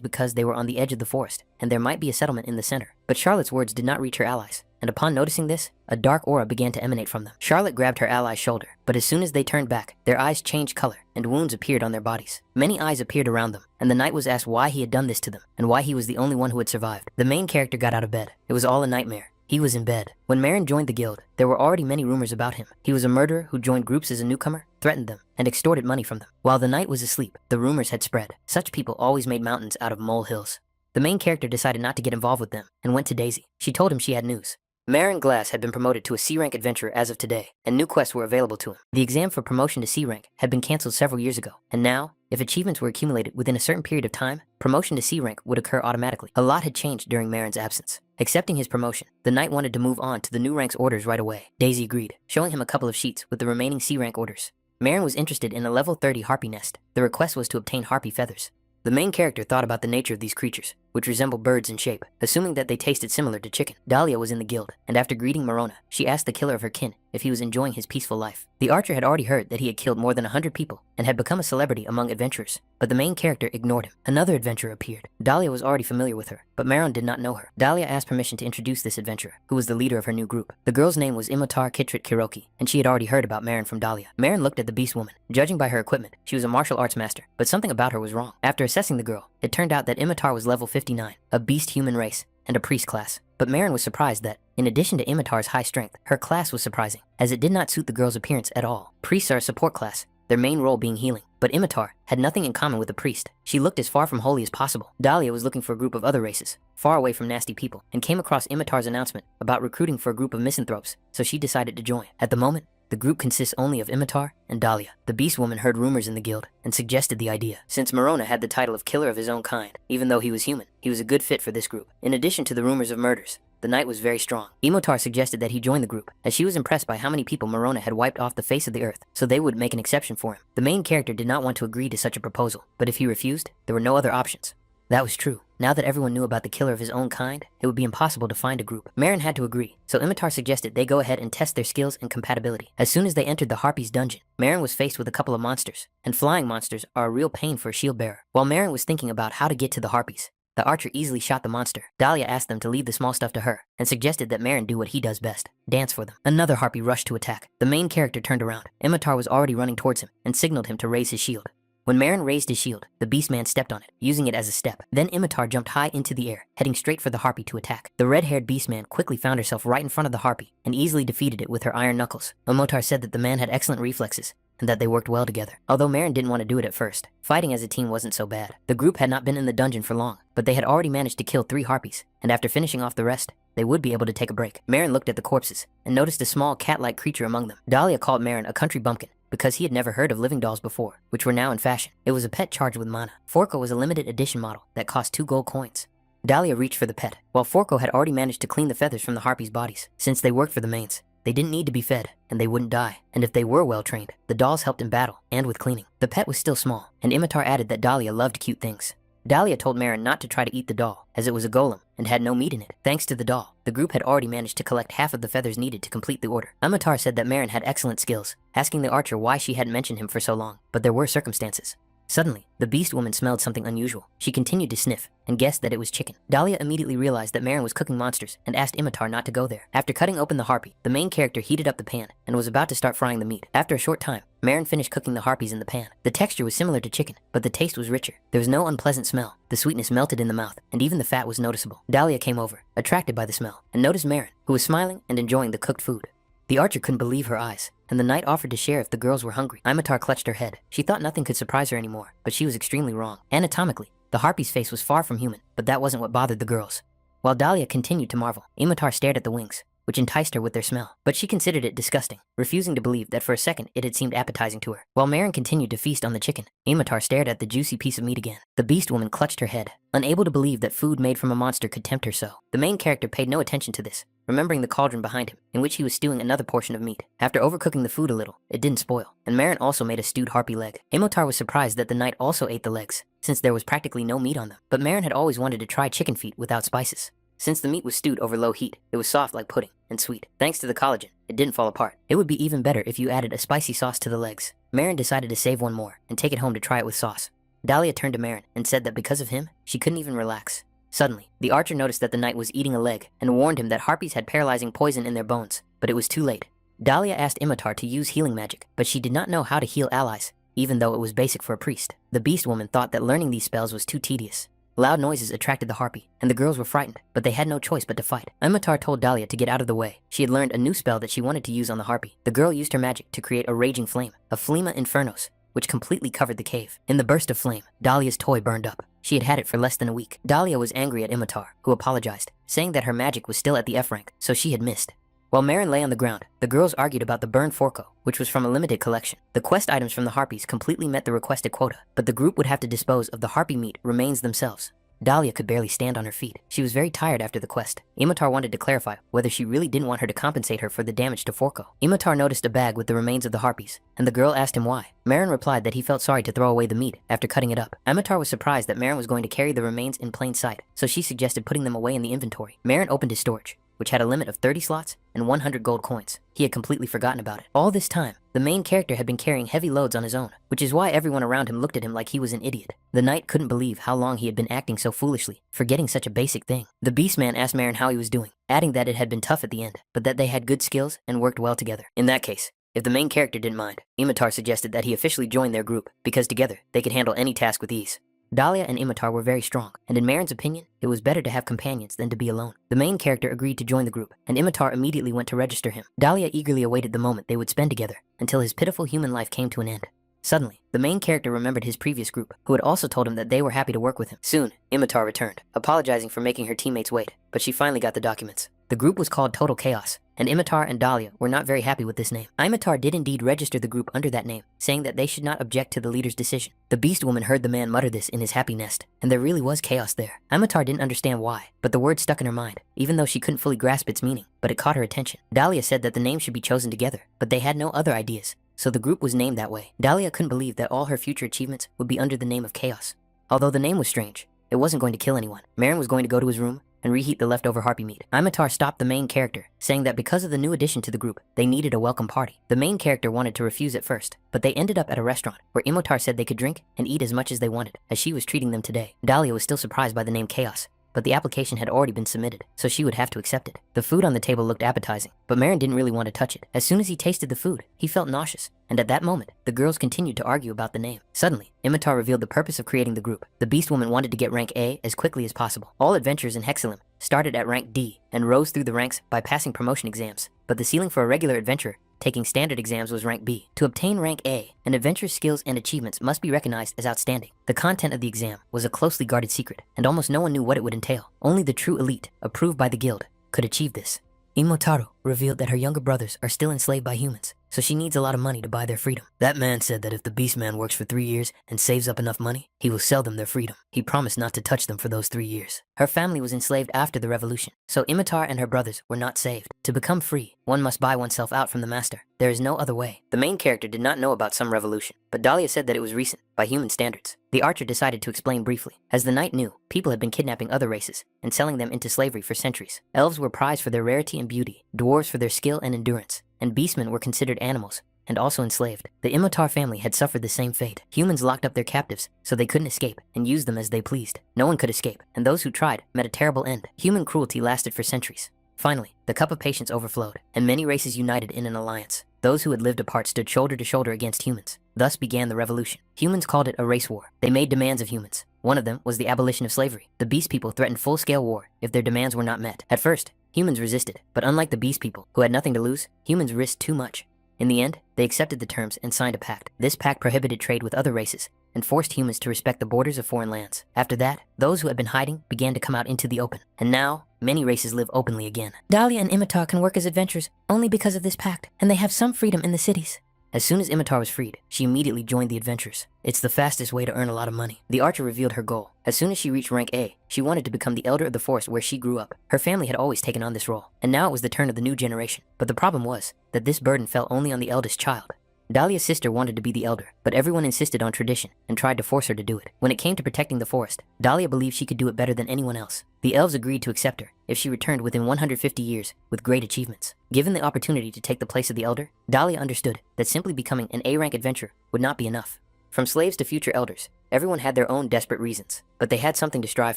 because they were on the edge of the forest, and there might be a settlement in the center. But Charlotte's words did not reach her allies, and upon noticing this, a dark aura began to emanate from them. Charlotte grabbed her ally's shoulder, but as soon as they turned back, their eyes changed color, and wounds appeared on their bodies. Many eyes appeared around them, and the knight was asked why he had done this to them, and why he was the only one who had survived. The main character got out of bed. It was all a nightmare. He was in bed. When Marin joined the guild, there were already many rumors about him. He was a murderer who joined groups as a newcomer, threatened them, and extorted money from them. While the knight was asleep, the rumors had spread. Such people always made mountains out of molehills. The main character decided not to get involved with them, and went to Daisy. She told him she had news. Marin Glass had been promoted to a C-rank adventurer as of today, and new quests were available to him. The exam for promotion to C-rank had been cancelled several years ago, and now, if achievements were accumulated within a certain period of time, promotion to C-rank would occur automatically. A lot had changed during Marin's absence. Accepting his promotion, the knight wanted to move on to the new rank's orders right away. Daisy agreed, showing him a couple of sheets with the remaining C-rank orders. Marin was interested in a level 30 harpy nest. The request was to obtain harpy feathers. The main character thought about the nature of these creatures, which resemble birds in shape, assuming that they tasted similar to chicken. Dahlia was in the guild, and after greeting Marona, she asked the killer of her kin if he was enjoying his peaceful life. The archer had already heard that he had killed more than 100 people and had become a celebrity among adventurers, but the main character ignored him. Another adventurer appeared. Dahlia was already familiar with her, but Maron did not know her. Dahlia asked permission to introduce this adventurer, who was the leader of her new group. The girl's name was Imotar Kitrit Kiroki, and she had already heard about Marin from Dahlia. Marin looked at the beast woman. Judging by her equipment, she was a martial arts master, but something about her was wrong. After assessing the girl, it turned out that Imotar was level 59, a beast human race, and a priest class. But Marin was surprised that, in addition to Imitar's high strength, her class was surprising, as it did not suit the girl's appearance at all. Priests are a support class, their main role being healing. But Imitar had nothing in common with a priest. She looked as far from holy as possible. Dahlia was looking for a group of other races, far away from nasty people, and came across Imitar's announcement about recruiting for a group of misanthropes, so she decided to join. At the moment, the group consists only of Imitar and Dahlia. The beast woman heard rumors in the guild and suggested the idea. Since Marona had the title of killer of his own kind, even though he was human, he was a good fit for this group. In addition to the rumors of murders, the knight was very strong. Imotar suggested that he join the group, as she was impressed by how many people Marona had wiped off the face of the earth, so they would make an exception for him. The main character did not want to agree to such a proposal, but if he refused, there were no other options. That was true. Now that everyone knew about the killer of his own kind, it would be impossible to find a group. Marin had to agree, so Imitar suggested they go ahead and test their skills and compatibility. As soon as they entered the Harpy's dungeon, Marin was faced with a couple of monsters, and flying monsters are a real pain for a shield bearer. While Marin was thinking about how to get to the Harpies, the archer easily shot the monster. Dahlia asked them to leave the small stuff to her, and suggested that Marin do what he does best, dance for them. Another Harpy rushed to attack. The main character turned around. Imitar was already running towards him, and signaled him to raise his shield. When Marin raised his shield, the beastman stepped on it, using it as a step. Then Imitar jumped high into the air, heading straight for the Harpy to attack. The red-haired beastman quickly found herself right in front of the Harpy, and easily defeated it with her iron knuckles. Imitar said that the man had excellent reflexes, and that they worked well together. Although Marin didn't want to do it at first, fighting as a team wasn't so bad. The group had not been in the dungeon for long, but they had already managed to kill 3 Harpies, and after finishing off the rest, they would be able to take a break. Marin looked at the corpses, and noticed a small cat-like creature among them. Dahlia called Marin a country bumpkin, because he had never heard of living dolls before, which were now in fashion. It was a pet charged with mana. Forco was a limited edition model that cost 2 gold coins. Dahlia reached for the pet, while Forco had already managed to clean the feathers from the Harpies' bodies. Since they worked for the mains, they didn't need to be fed, and they wouldn't die. And if they were well trained, the dolls helped in battle and with cleaning. The pet was still small, and Imitar added that Dahlia loved cute things. Dahlia told Marin not to try to eat the doll, as it was a golem and had no meat in it. Thanks to the doll, the group had already managed to collect half of the feathers needed to complete the order. Imitar said that Marin had excellent skills, asking the archer why she hadn't mentioned him for so long, but there were circumstances. Suddenly, the beast woman smelled something unusual. She continued to sniff, and guessed that it was chicken. Dahlia immediately realized that Marin was cooking monsters, and asked Imitar not to go there. After cutting open the Harpy, the main character heated up the pan, and was about to start frying the meat. After a short time, Marin finished cooking the Harpies in the pan. The texture was similar to chicken, but the taste was richer. There was no unpleasant smell. The sweetness melted in the mouth, and even the fat was noticeable. Dahlia came over, attracted by the smell, and noticed Marin, who was smiling and enjoying the cooked food. The archer couldn't believe her eyes, and the knight offered to share if the girls were hungry. Imitar clutched her head. She thought nothing could surprise her anymore, but she was extremely wrong. Anatomically, The harpy's face was far from human, but that wasn't what bothered the girls. While Dahlia continued to marvel, Imatar stared at the wings, which enticed her with their smell, but she considered it disgusting, refusing to believe that for a second it had seemed appetizing to her. While Marin continued to feast on the chicken, Imatar stared at the juicy piece of meat again. The beast woman clutched her head, unable to believe that food made from a monster could tempt her so. The main character paid no attention to this, remembering the cauldron behind him, in which he was stewing another portion of meat. After overcooking the food a little, it didn't spoil, and Marin also made a stewed harpy leg. Imatar was surprised that the knight also ate the legs, since there was practically no meat on them, but Marin had always wanted to try chicken feet without spices. Since the meat was stewed over low heat, it was soft like pudding and sweet. Thanks to the collagen, it didn't fall apart. It would be even better if you added a spicy sauce to the legs. Marin decided to save one more and take it home to try it with sauce. Dahlia turned to Marin and said that because of him, she couldn't even relax. Suddenly, the archer noticed that the knight was eating a leg and warned him that harpies had paralyzing poison in their bones, but it was too late. Dahlia asked Imatar to use healing magic, but she did not know how to heal allies, even though it was basic for a priest. The beast woman thought that learning these spells was too tedious. Loud noises attracted the harpy, and the girls were frightened, but they had no choice but to fight. Imatar told Dahlia to get out of the way. She had learned a new spell that she wanted to use on the harpy. The girl used her magic to create a raging flame, a Flema Infernos, which completely covered the cave. In the burst of flame, Dahlia's toy burned up. She had had it for less than a week. Dahlia was angry at Imatar, who apologized, saying that her magic was still at the F rank, so she had missed. While Marin lay on the ground, the girls argued about the burned Forco, which was from a limited collection. The quest items from the harpies completely met the requested quota, but the group would have to dispose of the harpy meat remains themselves. Dahlia could barely stand on her feet. She was very tired after the quest. Imatar wanted to clarify whether she really didn't want her to compensate her for the damage to Forco. Imatar noticed a bag with the remains of the harpies, and the girl asked him why. Marin replied that he felt sorry to throw away the meat after cutting it up. Imatar was surprised that Marin was going to carry the remains in plain sight, so she suggested putting them away in the inventory. Marin opened his storage, which had a limit of 30 slots and 100 gold coins. He had completely forgotten about it. All this time, the main character had been carrying heavy loads on his own, which is why everyone around him looked at him like he was an idiot. The knight couldn't believe how long he had been acting so foolishly, forgetting such a basic thing. The beast man asked Marin how he was doing, adding that it had been tough at the end, but that they had good skills and worked well together. In that case, if the main character didn't mind, Imatar suggested that he officially join their group, because together, they could handle any task with ease. Dahlia and Imatar were very strong, and in Marin's opinion, it was better to have companions than to be alone. The main character agreed to join the group, and Imatar immediately went to register him. Dahlia eagerly awaited the moment they would spend together, until his pitiful human life came to an end. Suddenly, the main character remembered his previous group, who had also told him that they were happy to work with him. Soon, Imatar returned, apologizing for making her teammates wait, but she finally got the documents. The group was called Total Chaos, and Imatar and Dahlia were not very happy with this name. Imatar did indeed register the group under that name, saying that they should not object to the leader's decision. The beast woman heard the man mutter this in his happy nest, and there really was chaos there. Imatar didn't understand why, but the word stuck in her mind, even though she couldn't fully grasp its meaning, but it caught her attention. Dahlia said that the name should be chosen together, but they had no other ideas, so the group was named that way. Dahlia couldn't believe that all her future achievements would be under the name of Chaos. Although the name was strange, it wasn't going to kill anyone. Marin was going to go to his room and reheat the leftover harpy meat. Imatar stopped the main character, saying that because of the new addition to the group, they needed a welcome party. The main character wanted to refuse at first, but they ended up at a restaurant where Imatar said they could drink and eat as much as they wanted, as she was treating them today. Dahlia was still surprised by the name Chaos, but the application had already been submitted, so she would have to accept it. The food on the table looked appetizing, but Marin didn't really want to touch it. As soon as he tasted the food, he felt nauseous, and at that moment, the girls continued to argue about the name. Suddenly, Imatar revealed the purpose of creating the group. The beast woman wanted to get rank A as quickly as possible. All adventurers in Hexalim started at rank D and rose through the ranks by passing promotion exams, but the ceiling for a regular adventurer taking standard exams was rank B. To obtain rank A, an adventurer's skills and achievements must be recognized as outstanding. The content of the exam was a closely guarded secret, and almost no one knew what it would entail. Only the true elite, approved by the guild, could achieve this. Imotaru revealed that her younger brothers are still enslaved by humans, so she needs a lot of money to buy their freedom. That man said that if the beast man works for 3 years and saves up enough money, he will sell them their freedom. He promised not to touch them for those 3 years. Her family was enslaved after the revolution, so Imatar and her brothers were not saved. To become free, one must buy oneself out from the master. There is no other way. The main character did not know about some revolution, but Dahlia said that it was recent, by human standards. The archer decided to explain briefly. As the knight knew, people had been kidnapping other races and selling them into slavery for centuries. Elves were prized for their rarity and beauty, dwarves for their skill and endurance, and beastmen were considered animals and also enslaved. The Imatar family had suffered the same fate. Humans locked up their captives so they couldn't escape and used them as they pleased. No one could escape, and those who tried met a terrible end. Human cruelty lasted for centuries. Finally, the cup of patience overflowed, and many races united in an alliance. Those who had lived apart stood shoulder to shoulder against humans. Thus began the revolution. Humans called it a race war. They made demands of humans. One of them was the abolition of slavery. The beast people threatened full-scale war if their demands were not met. At first, humans resisted, but unlike the beast people, who had nothing to lose, humans risked too much. In the end, they accepted the terms and signed a pact. This pact prohibited trade with other races and forced humans to respect the borders of foreign lands. After that, those who had been hiding began to come out into the open, and now, many races live openly again. Dahlia and Imitar can work as adventurers only because of this pact, and they have some freedom in the cities. As soon as Imitar was freed, she immediately joined the adventurers. It's the fastest way to earn a lot of money. The archer revealed her goal. As soon as she reached rank A, she wanted to become the elder of the forest where she grew up. Her family had always taken on this role, and now it was the turn of the new generation. But the problem was that this burden fell only on the eldest child. Dahlia's sister wanted to be the elder, but everyone insisted on tradition and tried to force her to do it. When it came to protecting the forest, Dahlia believed she could do it better than anyone else. The elves agreed to accept her if she returned within 150 years with great achievements. Given the opportunity to take the place of the elder, Dahlia understood that simply becoming an A-rank adventurer would not be enough. From slaves to future elders, everyone had their own desperate reasons, but they had something to strive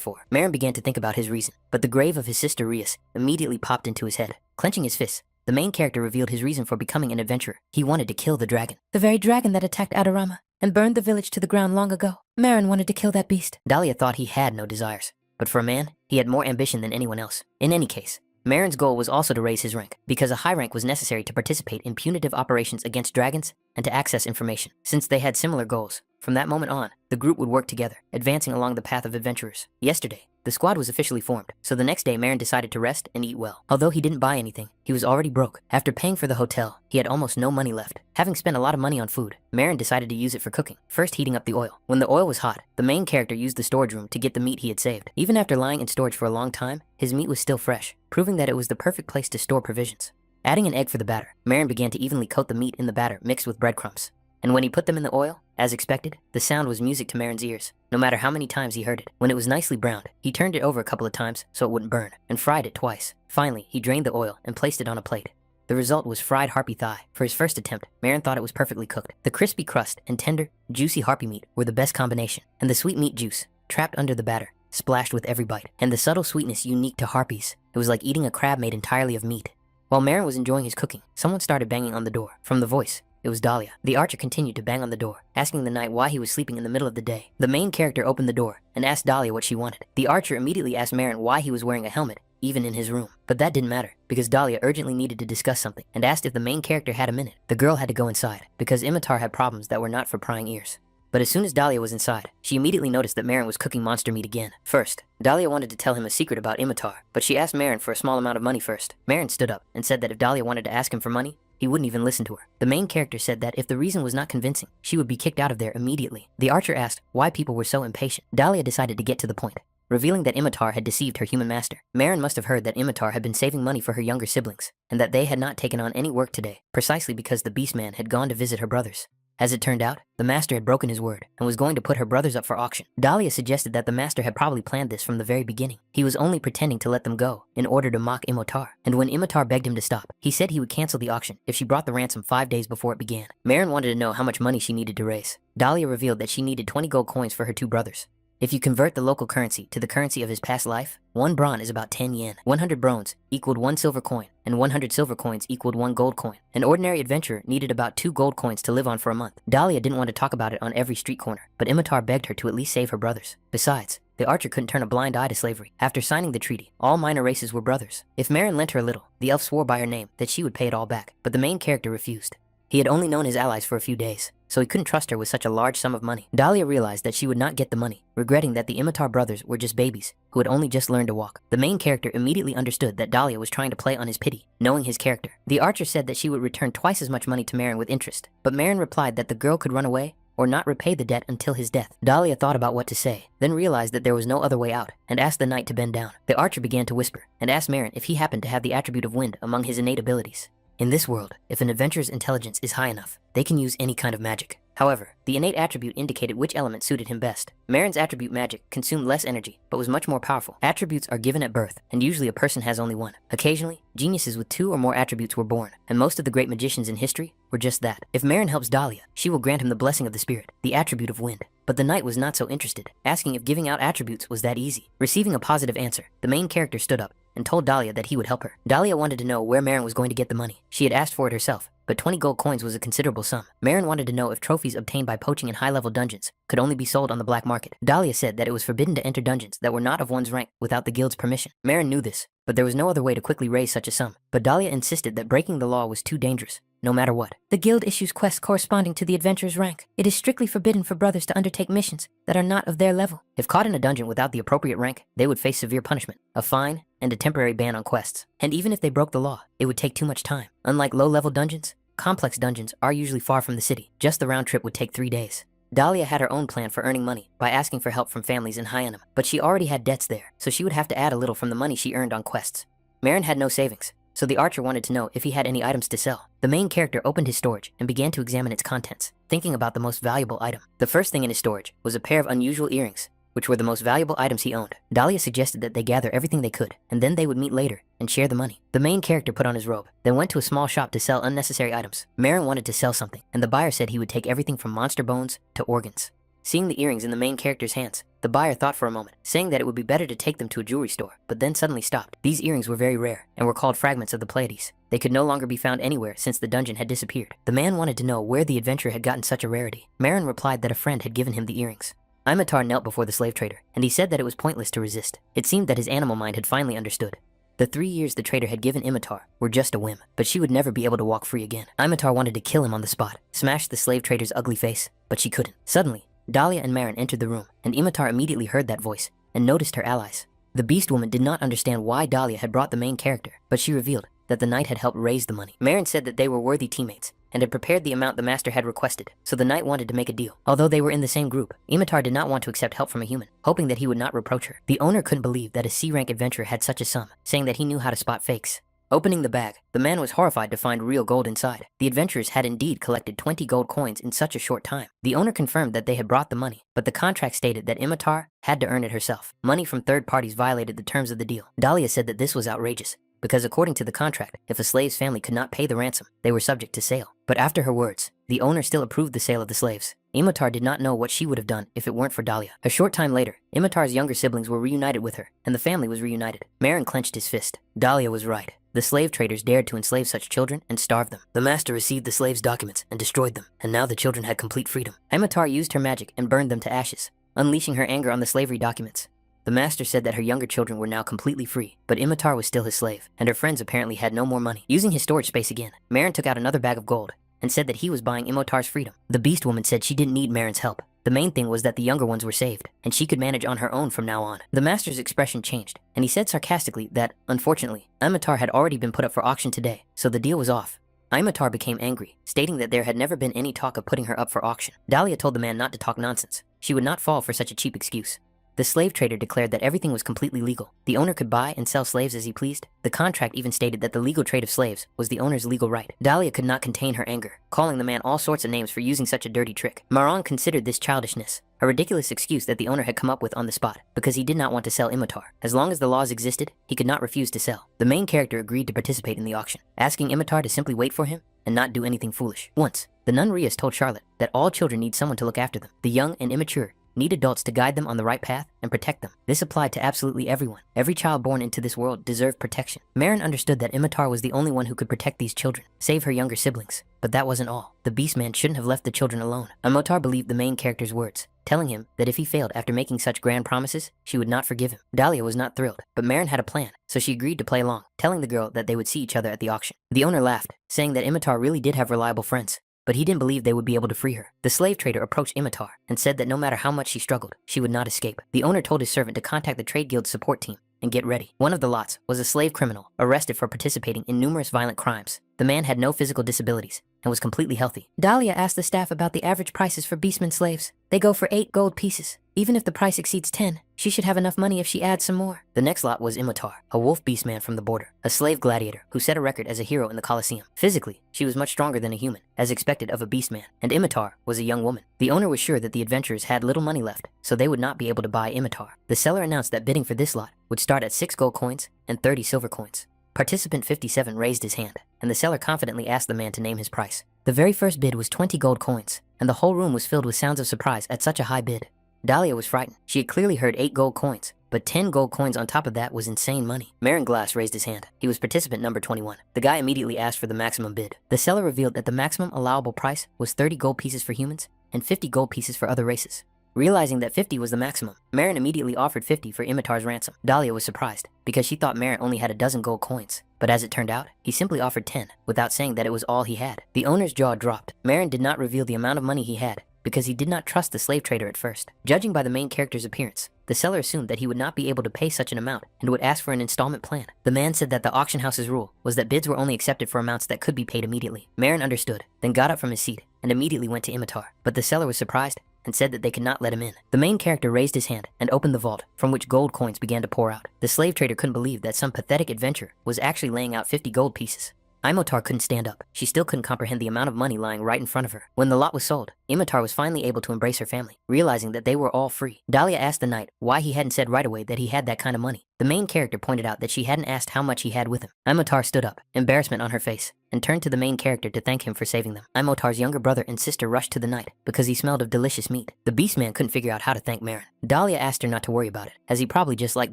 for. Marin began to think about his reason, but the grave of his sister Rias immediately popped into his head. Clenching his fists, the main character revealed his reason for becoming an adventurer. He wanted to kill the dragon. The very dragon that attacked Adorama and burned the village to the ground long ago. Marin wanted to kill that beast. Dahlia thought he had no desires, but for a man, he had more ambition than anyone else. In any case, Marin's goal was also to raise his rank, because a high rank was necessary to participate in punitive operations against dragons and to access information. Since they had similar goals, from that moment on, the group would work together, advancing along the path of adventurers. Yesterday, the squad was officially formed, so the next day Marin decided to rest and eat well. Although he didn't buy anything, he was already broke. After paying for the hotel, he had almost no money left. Having spent a lot of money on food, Marin decided to use it for cooking, first heating up the oil. When the oil was hot, the main character used the storage room to get the meat he had saved. Even after lying in storage for a long time, his meat was still fresh, proving that it was the perfect place to store provisions. Adding an egg for the batter, Marin began to evenly coat the meat in the batter mixed with breadcrumbs. And when he put them in the oil, as expected, the sound was music to Marin's ears, no matter how many times he heard it. When it was nicely browned, he turned it over a couple of times so it wouldn't burn, and fried it twice. Finally, he drained the oil and placed it on a plate. The result was fried harpy thigh. For his first attempt, Marin thought it was perfectly cooked. The crispy crust and tender, juicy harpy meat were the best combination, and the sweet meat juice, trapped under the batter, splashed with every bite, and the subtle sweetness unique to harpies. It was like eating a crab made entirely of meat. While Marin was enjoying his cooking, someone started banging on the door. From the voice, it was Dahlia. The archer continued to bang on the door, asking the knight why he was sleeping in the middle of the day. The main character opened the door and asked Dahlia what she wanted. The archer immediately asked Marin why he was wearing a helmet, even in his room. But that didn't matter, because Dahlia urgently needed to discuss something and asked if the main character had a minute. The girl had to go inside, because Imitar had problems that were not for prying ears. But as soon as Dahlia was inside, she immediately noticed that Marin was cooking monster meat again. First, Dahlia wanted to tell him a secret about Imitar, but she asked Marin for a small amount of money first. Marin stood up and said that if Dahlia wanted to ask him for money, he wouldn't even listen to her. The main character said that if the reason was not convincing, she would be kicked out of there immediately. The archer asked why people were so impatient. Dahlia decided to get to the point, revealing that Imitar had deceived her human master. Marin must have heard that Imitar had been saving money for her younger siblings, and that they had not taken on any work today, precisely because the beastman had gone to visit her brothers. As it turned out, the master had broken his word and was going to put her brothers up for auction. Dahlia suggested that the master had probably planned this from the very beginning. He was only pretending to let them go in order to mock Imitar. And when Imitar begged him to stop, he said he would cancel the auction if she brought the ransom 5 days before it began. Marin wanted to know how much money she needed to raise. Dahlia revealed that she needed 20 gold coins for her 2 brothers. If you convert the local currency to the currency of his past life, 1 bron is about 10 yen. 100 brons equaled 1 silver coin, and 100 silver coins equaled 1 gold coin. An ordinary adventurer needed about 2 gold coins to live on for a month. Dahlia didn't want to talk about it on every street corner, but Imitar begged her to at least save her brothers. Besides, the archer couldn't turn a blind eye to slavery. After signing the treaty, all minor races were brothers. If Marin lent her a little, the elf swore by her name that she would pay it all back, but the main character refused. He had only known his allies for a few days, so he couldn't trust her with such a large sum of money. Dahlia realized that she would not get the money, regretting that the Imitar brothers were just babies who had only just learned to walk. The main character immediately understood that Dahlia was trying to play on his pity, knowing his character. The archer said that she would return twice as much money to Marin with interest, but Marin replied that the girl could run away or not repay the debt until his death. Dahlia thought about what to say, then realized that there was no other way out, and asked the knight to bend down. The archer began to whisper, and asked Marin if he happened to have the attribute of wind among his innate abilities. In this world, if an adventurer's intelligence is high enough, they can use any kind of magic. However, the innate attribute indicated which element suited him best. Marin's attribute magic consumed less energy, but was much more powerful. Attributes are given at birth, and usually a person has only one. Occasionally, geniuses with 2 or more attributes were born, and most of the great magicians in history were just that. If Marin helps Dahlia, she will grant him the blessing of the spirit, the attribute of wind. But the knight was not so interested, asking if giving out attributes was that easy. Receiving a positive answer, the main character stood up and told Dahlia that he would help her. Dahlia wanted to know where Marin was going to get the money. She had asked for it herself, but 20 gold coins was a considerable sum. Marin wanted to know if trophies obtained by poaching in high-level dungeons could only be sold on the black market. Dahlia said that it was forbidden to enter dungeons that were not of one's rank without the guild's permission. Marin knew this, but there was no other way to quickly raise such a sum. But Dahlia insisted that breaking the law was too dangerous, no matter what. The guild issues quests corresponding to the adventurer's rank. It is strictly forbidden for brothers to undertake missions that are not of their level. If caught in a dungeon without the appropriate rank, they would face severe punishment, a fine, and a temporary ban on quests. And even if they broke the law, it would take too much time. Unlike low-level dungeons, complex dungeons are usually far from the city. Just the round trip would take 3 days. Dahlia had her own plan for earning money by asking for help from families in Hyanum, but she already had debts there, so she would have to add a little from the money she earned on quests. Marin had no savings, so the archer wanted to know if he had any items to sell. The main character opened his storage and began to examine its contents, thinking about the most valuable item. The first thing in his storage was a pair of unusual earrings, which were the most valuable items he owned. Dahlia suggested that they gather everything they could, and then they would meet later and share the money. The main character put on his robe, then went to a small shop to sell unnecessary items. Marin wanted to sell something, and the buyer said he would take everything from monster bones to organs. Seeing the earrings in the main character's hands, the buyer thought for a moment, saying that it would be better to take them to a jewelry store, but then suddenly stopped. These earrings were very rare and were called fragments of the Pleiades. They could no longer be found anywhere since the dungeon had disappeared. The man wanted to know where the adventurer had gotten such a rarity. Marin replied that a friend had given him the earrings. Imitar knelt before the slave trader, and he said that it was pointless to resist. It seemed that his animal mind had finally understood. The 3 years the trader had given Imitar were just a whim, but she would never be able to walk free again. Imitar wanted to kill him on the spot, smash the slave trader's ugly face, but she couldn't. Suddenly, Dahlia and Marin entered the room, and Imitar immediately heard that voice and noticed her allies. The beast woman did not understand why Dahlia had brought the main character, but she revealed that the knight had helped raise the money. Marin said that they were worthy teammates and had prepared the amount the master had requested, so the knight wanted to make a deal. Although they were in the same group, Imitar did not want to accept help from a human, hoping that he would not reproach her. The owner couldn't believe that a C-rank adventurer had such a sum, saying that he knew how to spot fakes. Opening the bag, the man was horrified to find real gold inside. The adventurers had indeed collected 20 gold coins in such a short time. The owner confirmed that they had brought the money, but the contract stated that Imitar had to earn it herself. Money from third parties violated the terms of the deal. Dahlia said that this was outrageous, because according to the contract, if a slave's family could not pay the ransom, they were subject to sale. But after her words, the owner still approved the sale of the slaves. Imitar did not know what she would have done if it weren't for Dahlia. A short time later, Imitar's younger siblings were reunited with her, and the family was reunited. Marin clenched his fist. Dahlia was right. The slave traders dared to enslave such children and starve them. The master received the slaves' documents and destroyed them, and now the children had complete freedom. Imitar used her magic and burned them to ashes, unleashing her anger on the slavery documents. The master said that her younger children were now completely free, but Imitar was still his slave, and her friends apparently had no more money. Using his storage space again, Marin took out another bag of gold and said that he was buying Imitar's freedom. The beast woman said she didn't need Marin's help. The main thing was that the younger ones were saved, and she could manage on her own from now on. The master's expression changed, and he said sarcastically that, unfortunately, Imitar had already been put up for auction today, so the deal was off. Imitar became angry, stating that there had never been any talk of putting her up for auction. Dahlia told the man not to talk nonsense. She would not fall for such a cheap excuse. The slave trader declared that everything was completely legal. The owner could buy and sell slaves as he pleased. The contract even stated that the legal trade of slaves was the owner's legal right. Dahlia could not contain her anger, calling the man all sorts of names for using such a dirty trick. Maran considered this childishness, a ridiculous excuse that the owner had come up with on the spot, because he did not want to sell Imitar. As long as the laws existed, he could not refuse to sell. The main character agreed to participate in the auction, asking Imitar to simply wait for him and not do anything foolish. Once, the nun Rias told Charlotte that all children need someone to look after them. The young and immature need adults to guide them on the right path and protect them. This applied to absolutely everyone. Every child born into this world deserved protection. Marin understood that Imitar was the only one who could protect these children, save her younger siblings. But that wasn't all. The Beastman shouldn't have left the children alone. Imitar believed the main character's words, telling him that if he failed after making such grand promises, she would not forgive him. Dahlia was not thrilled, but Marin had a plan, so she agreed to play along, telling the girl that they would see each other at the auction. The owner laughed, saying that Imitar really did have reliable friends, but he didn't believe they would be able to free her. The slave trader approached Imitar and said that no matter how much she struggled, she would not escape. The owner told his servant to contact the trade guild's support team and get ready. One of the lots was a slave criminal arrested for participating in numerous violent crimes. The man had no physical disabilities and was completely healthy. Dahlia asked the staff about the average prices for beastman slaves. They go for 8 gold pieces. Even if the price exceeds 10, she should have enough money if she adds some more. The next lot was Imitar, a wolf beastman from the border, a slave gladiator who set a record as a hero in the Colosseum. Physically, she was much stronger than a human, as expected of a beastman, and Imitar was a young woman. The owner was sure that the adventurers had little money left, so they would not be able to buy Imitar. The seller announced that bidding for this lot would start at 6 gold coins and 30 silver coins. Participant 57 raised his hand, and the seller confidently asked the man to name his price. The very first bid was 20 gold coins, and the whole room was filled with sounds of surprise at such a high bid. Dahlia was frightened. She had clearly heard 8 gold coins, but 10 gold coins on top of that was insane money. Marin Glass raised his hand. He was participant number 21. The guy immediately asked for the maximum bid. The seller revealed that the maximum allowable price was 30 gold pieces for humans and 50 gold pieces for other races. Realizing that 50 was the maximum, Marin immediately offered 50 for Imitar's ransom. Dahlia was surprised, because she thought Marin only had a dozen gold coins. But as it turned out, he simply offered 10, without saying that it was all he had. The owner's jaw dropped. Marin did not reveal the amount of money he had, because he did not trust the slave trader at first. Judging by the main character's appearance, the seller assumed that he would not be able to pay such an amount and would ask for an installment plan. The man said that the auction house's rule was that bids were only accepted for amounts that could be paid immediately. Marin understood, then got up from his seat and immediately went to Imitar. But the seller was surprised and said that they could not let him in. The main character raised his hand and opened the vault, from which gold coins began to pour out. The slave trader couldn't believe that some pathetic adventurer was actually laying out 50 gold pieces. Imitar couldn't stand up. She still couldn't comprehend the amount of money lying right in front of her. When the lot was sold, Imitar was finally able to embrace her family, realizing that they were all free. Dahlia asked the knight why he hadn't said right away that he had that kind of money. The main character pointed out that she hadn't asked how much he had with him. Imitar stood up, embarrassment on her face, and turned to the main character to thank him for saving them. Imitar's younger brother and sister rushed to the knight because he smelled of delicious meat. The beast man couldn't figure out how to thank Marin. Dahlia asked her not to worry about it, as he probably just liked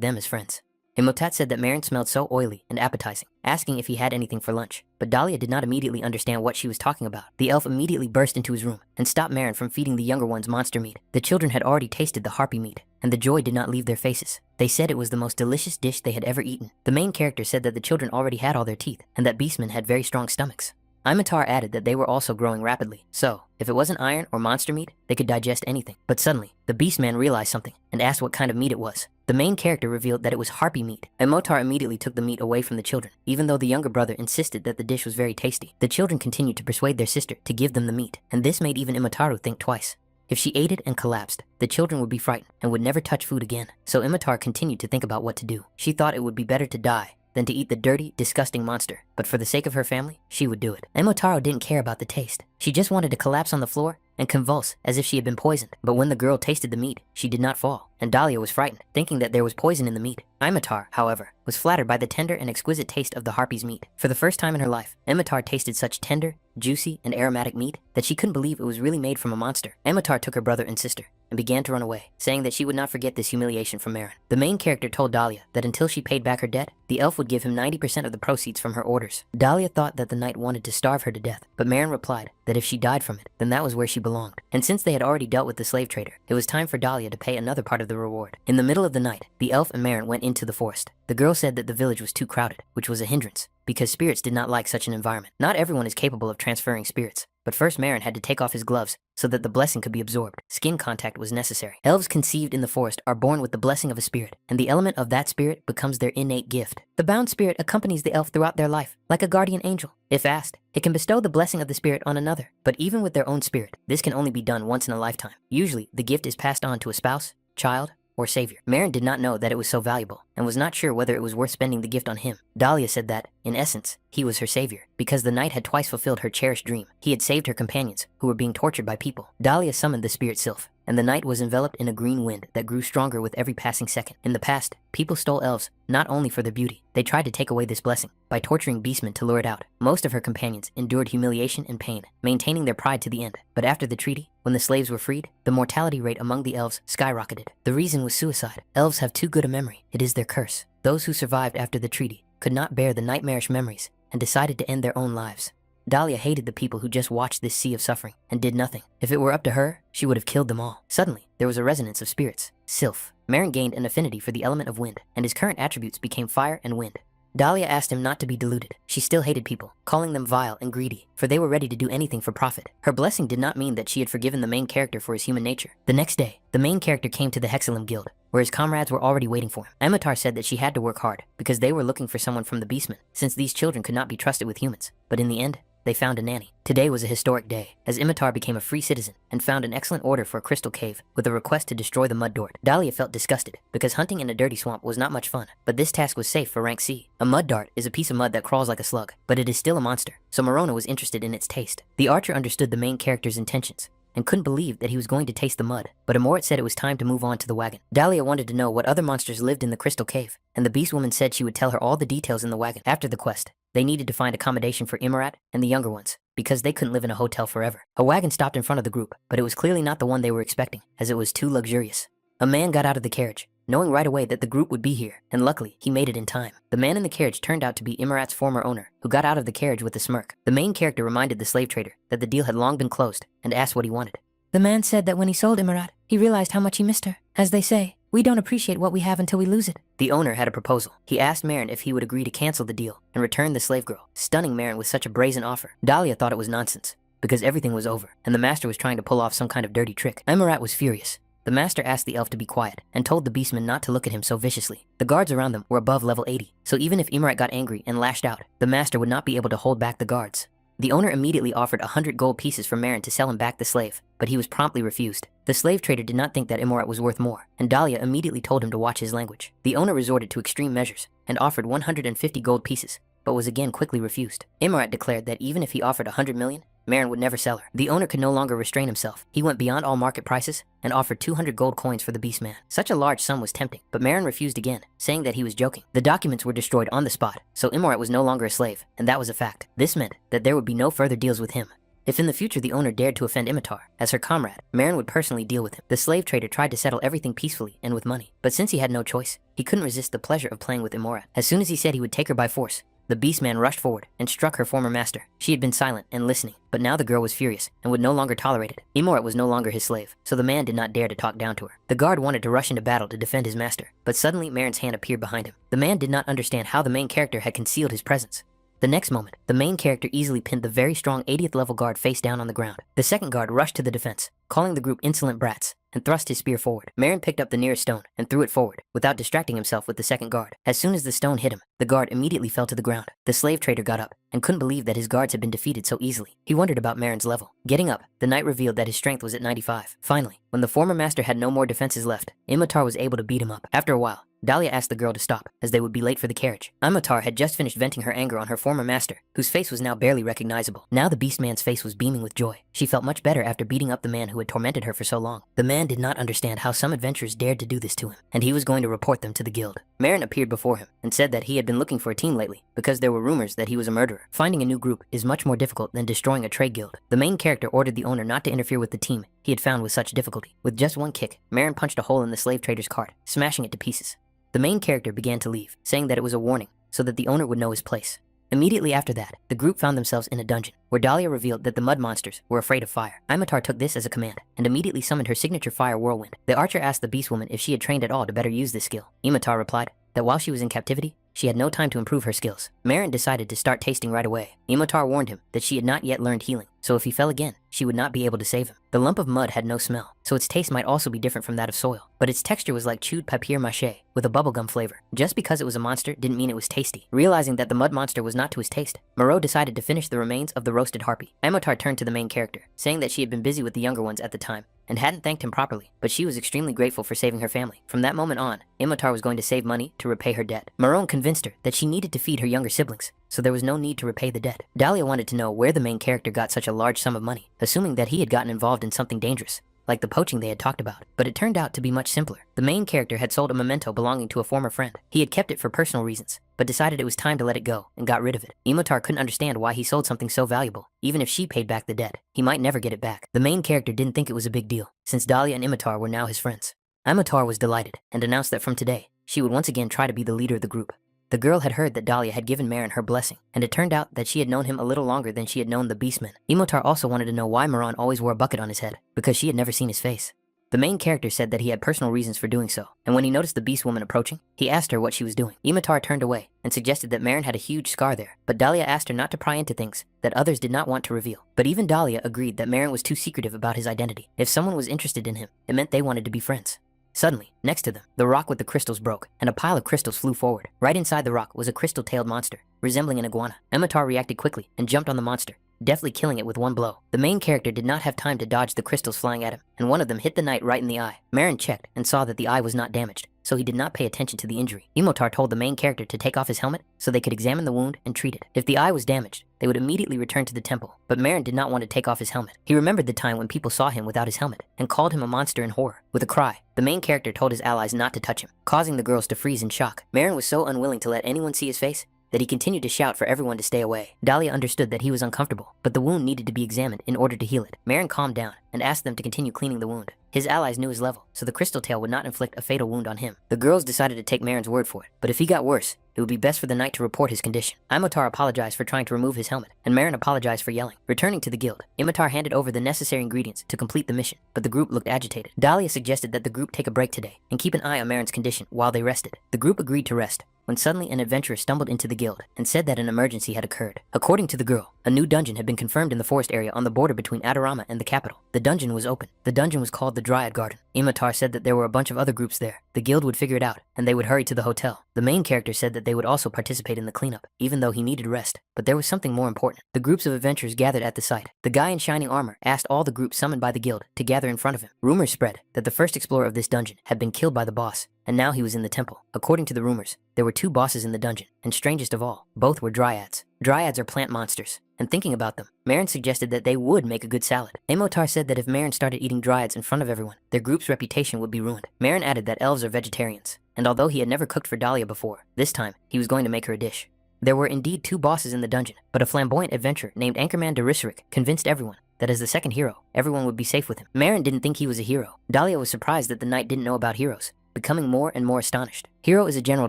them as friends. Imotat said that Marin smelled so oily and appetizing, asking if he had anything for lunch. But Dahlia did not immediately understand what she was talking about. The elf immediately burst into his room and stopped Marin from feeding the younger ones monster meat. The children had already tasted the harpy meat, and the joy did not leave their faces. They said it was the most delicious dish they had ever eaten. The main character said that the children already had all their teeth, and that beastmen had very strong stomachs. Imitar added that they were also growing rapidly, so if it wasn't iron or monster meat, they could digest anything. But suddenly, the beastman realized something and asked what kind of meat it was. The main character revealed that it was harpy meat. Imotar immediately took the meat away from the children, even though the younger brother insisted that the dish was very tasty. The children continued to persuade their sister to give them the meat, and this made even Imotaru think twice. If she ate it and collapsed, the children would be frightened and would never touch food again. So Imitar continued to think about what to do. She thought it would be better to die than to eat the dirty, disgusting monster. But for the sake of her family, she would do it. Imotaro didn't care about the taste. She just wanted to collapse on the floor and convulse as if she had been poisoned. But when the girl tasted the meat, she did not fall, and Dahlia was frightened, thinking that there was poison in the meat. Imitar, however, was flattered by the tender and exquisite taste of the harpy's meat. For the first time in her life, Imitar tasted such tender, juicy, and aromatic meat that she couldn't believe it was really made from a monster. Imitar took her brother and sister and began to run away, saying that she would not forget this humiliation from Marin. The main character told Dahlia that until she paid back her debt, the elf would give him 90% of the proceeds from her orders. Dahlia thought that the knight wanted to starve her to death, but Marin replied that if she died from it, then that was where she belonged. And since they had already dealt with the slave trader, it was time for Dahlia to pay another part of the reward. In the middle of the night, the elf and Marin went into the forest. The girl said that the village was too crowded, which was a hindrance, because spirits did not like such an environment. Not everyone is capable of transferring spirits, but first Marin had to take off his gloves so that the blessing could be absorbed. Skin contact was necessary. Elves conceived in the forest are born with the blessing of a spirit, and the element of that spirit becomes their innate gift. The bound spirit accompanies the elf throughout their life, like a guardian angel. If asked, it can bestow the blessing of the spirit on another. But even with their own spirit, this can only be done once in a lifetime. Usually, the gift is passed on to a spouse, child, or savior. Marin did not know that it was so valuable and was not sure whether it was worth spending the gift on him. Dahlia said that, in essence, he was her savior, because the knight had twice fulfilled her cherished dream. He had saved her companions, who were being tortured by people. Dahlia summoned the spirit sylph, and the night was enveloped in a green wind that grew stronger with every passing second. In the past, people stole elves not only for their beauty, they tried to take away this blessing by torturing beastmen to lure it out. Most of her companions endured humiliation and pain, maintaining their pride to the end. But after the treaty, when the slaves were freed, the mortality rate among the elves skyrocketed. The reason was suicide. Elves have too good a memory. It is their curse. Those who survived after the treaty could not bear the nightmarish memories and decided to end their own lives. Dahlia hated the people who just watched this sea of suffering and did nothing. If it were up to her, she would have killed them all. Suddenly, there was a resonance of spirits. Sylph. Marin gained an affinity for the element of wind, and his current attributes became fire and wind. Dahlia asked him not to be deluded. She still hated people, calling them vile and greedy, for they were ready to do anything for profit. Her blessing did not mean that she had forgiven the main character for his human nature. The next day, the main character came to the Hexalim Guild, where his comrades were already waiting for him. Imitar said that she had to work hard, because they were looking for someone from the Beastmen, since these children could not be trusted with humans. But in the end, they found a nanny. Today was a historic day, as Imitar became a free citizen and found an excellent order for a crystal cave with a request to destroy the mud dart. Dahlia felt disgusted, because hunting in a dirty swamp was not much fun, but this task was safe for rank C. A mud dart is a piece of mud that crawls like a slug, but it is still a monster, so Morona was interested in its taste. The archer understood the main character's intentions and couldn't believe that he was going to taste the mud, but Amorit said it was time to move on to the wagon. Dahlia wanted to know what other monsters lived in the crystal cave, and the beast woman said she would tell her all the details in the wagon. After the quest, they needed to find accommodation for Imarat and the younger ones, because they couldn't live in a hotel forever. A wagon stopped in front of the group, but it was clearly not the one they were expecting, as it was too luxurious. A man got out of the carriage, knowing right away that the group would be here, and luckily, he made it in time. The man in the carriage turned out to be Imarat's former owner, who got out of the carriage with a smirk. The main character reminded the slave trader that the deal had long been closed, and asked what he wanted. The man said that when he sold Imarat, he realized how much he missed her. As they say, we don't appreciate what we have until we lose it. The owner had a proposal. He asked Marin if he would agree to cancel the deal and return the slave girl, stunning Marin with such a brazen offer. Dahlia thought it was nonsense, because everything was over, and the master was trying to pull off some kind of dirty trick. Imarat was furious. The master asked the elf to be quiet and told the beastmen not to look at him so viciously. The guards around them were above level 80, so even if Imarat got angry and lashed out, the master would not be able to hold back the guards. The owner immediately offered 100 gold pieces for Marin to sell him back the slave, but he was promptly refused. The slave trader did not think that Imarat was worth more, and Dahlia immediately told him to watch his language. The owner resorted to extreme measures and offered 150 gold pieces, but was again quickly refused. Imarat declared that even if he offered 100 million, Marin would never sell her. The owner could no longer restrain himself. He went beyond all market prices and offered 200 gold coins for the beast man. Such a large sum was tempting, but Marin refused again, saying that he was joking. The documents were destroyed on the spot, so Imarat was no longer a slave, and that was a fact. This meant that there would be no further deals with him. If in the future the owner dared to offend Imitar as her comrade, Marin would personally deal with him. The slave trader tried to settle everything peacefully and with money, but since he had no choice, he couldn't resist the pleasure of playing with Imarat. As soon as he said he would take her by force, the beast man rushed forward and struck her former master. She had been silent and listening, but now the girl was furious and would no longer tolerate it. Imarat was no longer his slave, so the man did not dare to talk down to her. The guard wanted to rush into battle to defend his master, but suddenly Marin's hand appeared behind him. The man did not understand how the main character had concealed his presence. The next moment, the main character easily pinned the very strong 80th level guard face down on the ground. The second guard rushed to the defense, calling the group insolent brats, and thrust his spear forward. Marin picked up the nearest stone and threw it forward, without distracting himself with the second guard. As soon as the stone hit him, the guard immediately fell to the ground. The slave trader got up and couldn't believe that his guards had been defeated so easily. He wondered about Marin's level. Getting up, the knight revealed that his strength was at 95. Finally, when the former master had no more defenses left, Imitar was able to beat him up. After a while, Dahlia asked the girl to stop, as they would be late for the carriage. Imitar had just finished venting her anger on her former master, whose face was now barely recognizable. Now the beast man's face was beaming with joy. She felt much better after beating up the man who had tormented her for so long. The man did not understand how some adventurers dared to do this to him, and he was going to report them to the guild. Marin appeared before him and said that he had been looking for a team lately because there were rumors that he was a murderer. Finding a new group is much more difficult than destroying a trade guild. The main character ordered the owner not to interfere with the team he had found with such difficulty. With just one kick, Marin punched a hole in the slave trader's cart, smashing it to pieces. The main character began to leave, saying that it was a warning so that the owner would know his place. Immediately after that, the group found themselves in a dungeon, where Dahlia revealed that the mud monsters were afraid of fire. Imitar took this as a command, and immediately summoned her signature fire whirlwind. The archer asked the beast woman if she had trained at all to better use this skill. Imitar replied that while she was in captivity, she had no time to improve her skills. Marin decided to start tasting right away. Imitar warned him that she had not yet learned healing, so if he fell again, she would not be able to save him. The lump of mud had no smell, so its taste might also be different from that of soil, but its texture was like chewed papier-mâché with a bubblegum flavor. Just because it was a monster didn't mean it was tasty. Realizing that the mud monster was not to his taste, Moreau decided to finish the remains of the roasted harpy. Imitar turned to the main character, saying that she had been busy with the younger ones at the time and hadn't thanked him properly, but she was extremely grateful for saving her family. From that moment on, Imitar was going to save money to repay her debt. Moreau convinced her that she needed to feed her younger siblings, so there was no need to repay the debt. Dahlia wanted to know where the main character got such a large sum of money, assuming that he had gotten involved in something dangerous, like the poaching they had talked about. But it turned out to be much simpler. The main character had sold a memento belonging to a former friend. He had kept it for personal reasons, but decided it was time to let it go and got rid of it. Imitar couldn't understand why he sold something so valuable. Even if she paid back the debt, he might never get it back. The main character didn't think it was a big deal, since Dahlia and Imitar were now his friends. Imitar was delighted and announced that from today, she would once again try to be the leader of the group. The girl had heard that Dahlia had given Marin her blessing, and it turned out that she had known him a little longer than she had known the beastmen. Imitar also wanted to know why Maran always wore a bucket on his head, because she had never seen his face. The main character said that he had personal reasons for doing so, and when he noticed the beast woman approaching, he asked her what she was doing. Imitar turned away and suggested that Marin had a huge scar there, but Dahlia asked her not to pry into things that others did not want to reveal. But even Dahlia agreed that Marin was too secretive about his identity. If someone was interested in him, it meant they wanted to be friends. Suddenly, next to them, the rock with the crystals broke, and a pile of crystals flew forward. Right inside the rock was a crystal-tailed monster, resembling an iguana. Imitar reacted quickly and jumped on the monster, deftly killing it with one blow. The main character did not have time to dodge the crystals flying at him, and one of them hit the knight right in the eye. Marin checked and saw that the eye was not damaged, so he did not pay attention to the injury. Imitar told the main character to take off his helmet so they could examine the wound and treat it. If the eye was damaged, they would immediately return to the temple, but Marin did not want to take off his helmet. He remembered the time when people saw him without his helmet and called him a monster in horror. With a cry, the main character told his allies not to touch him, causing the girls to freeze in shock. Marin was so unwilling to let anyone see his face that he continued to shout for everyone to stay away. Dahlia understood that he was uncomfortable, but the wound needed to be examined in order to heal it. Marin calmed down and asked them to continue cleaning the wound. His allies knew his level, so the crystal tail would not inflict a fatal wound on him. The girls decided to take Marin's word for it, but if he got worse, it would be best for the knight to report his condition. Imotar apologized for trying to remove his helmet, and Marin apologized for yelling. Returning to the guild, Imotar handed over the necessary ingredients to complete the mission, but the group looked agitated. Dahlia suggested that the group take a break today and keep an eye on Marin's condition while they rested. The group agreed to rest, when suddenly an adventurer stumbled into the guild and said that an emergency had occurred. According to the girl, a new dungeon had been confirmed in the forest area on the border between Adorama and the capital. The dungeon was open. The dungeon was called the Dryad Garden. Imotar said that there were a bunch of other groups there. The guild would figure it out, and they would hurry to the hotel. The main character said that they would also participate in the cleanup, even though he needed rest. But there was something more important. The groups of adventurers gathered at the site. The guy in shining armor asked all the groups summoned by the guild to gather in front of him. Rumors spread that the first explorer of this dungeon had been killed by the boss, and now he was in the temple. According to the rumors, there were 2 bosses in the dungeon, and strangest of all, both were dryads. Dryads are plant monsters, and thinking about them, Marin suggested that they would make a good salad. Imotar said that if Marin started eating dryads in front of everyone, their group's reputation would be ruined. Marin added that elves are vegetarians, and although he had never cooked for Dahlia before, this time he was going to make her a dish. There were indeed 2 bosses in the dungeon, but a flamboyant adventurer named Anchorman Derisirik convinced everyone that as the second hero, everyone would be safe with him. Marin didn't think he was a hero. Dahlia was surprised that the knight didn't know about heroes, becoming more and more astonished. Hero is a general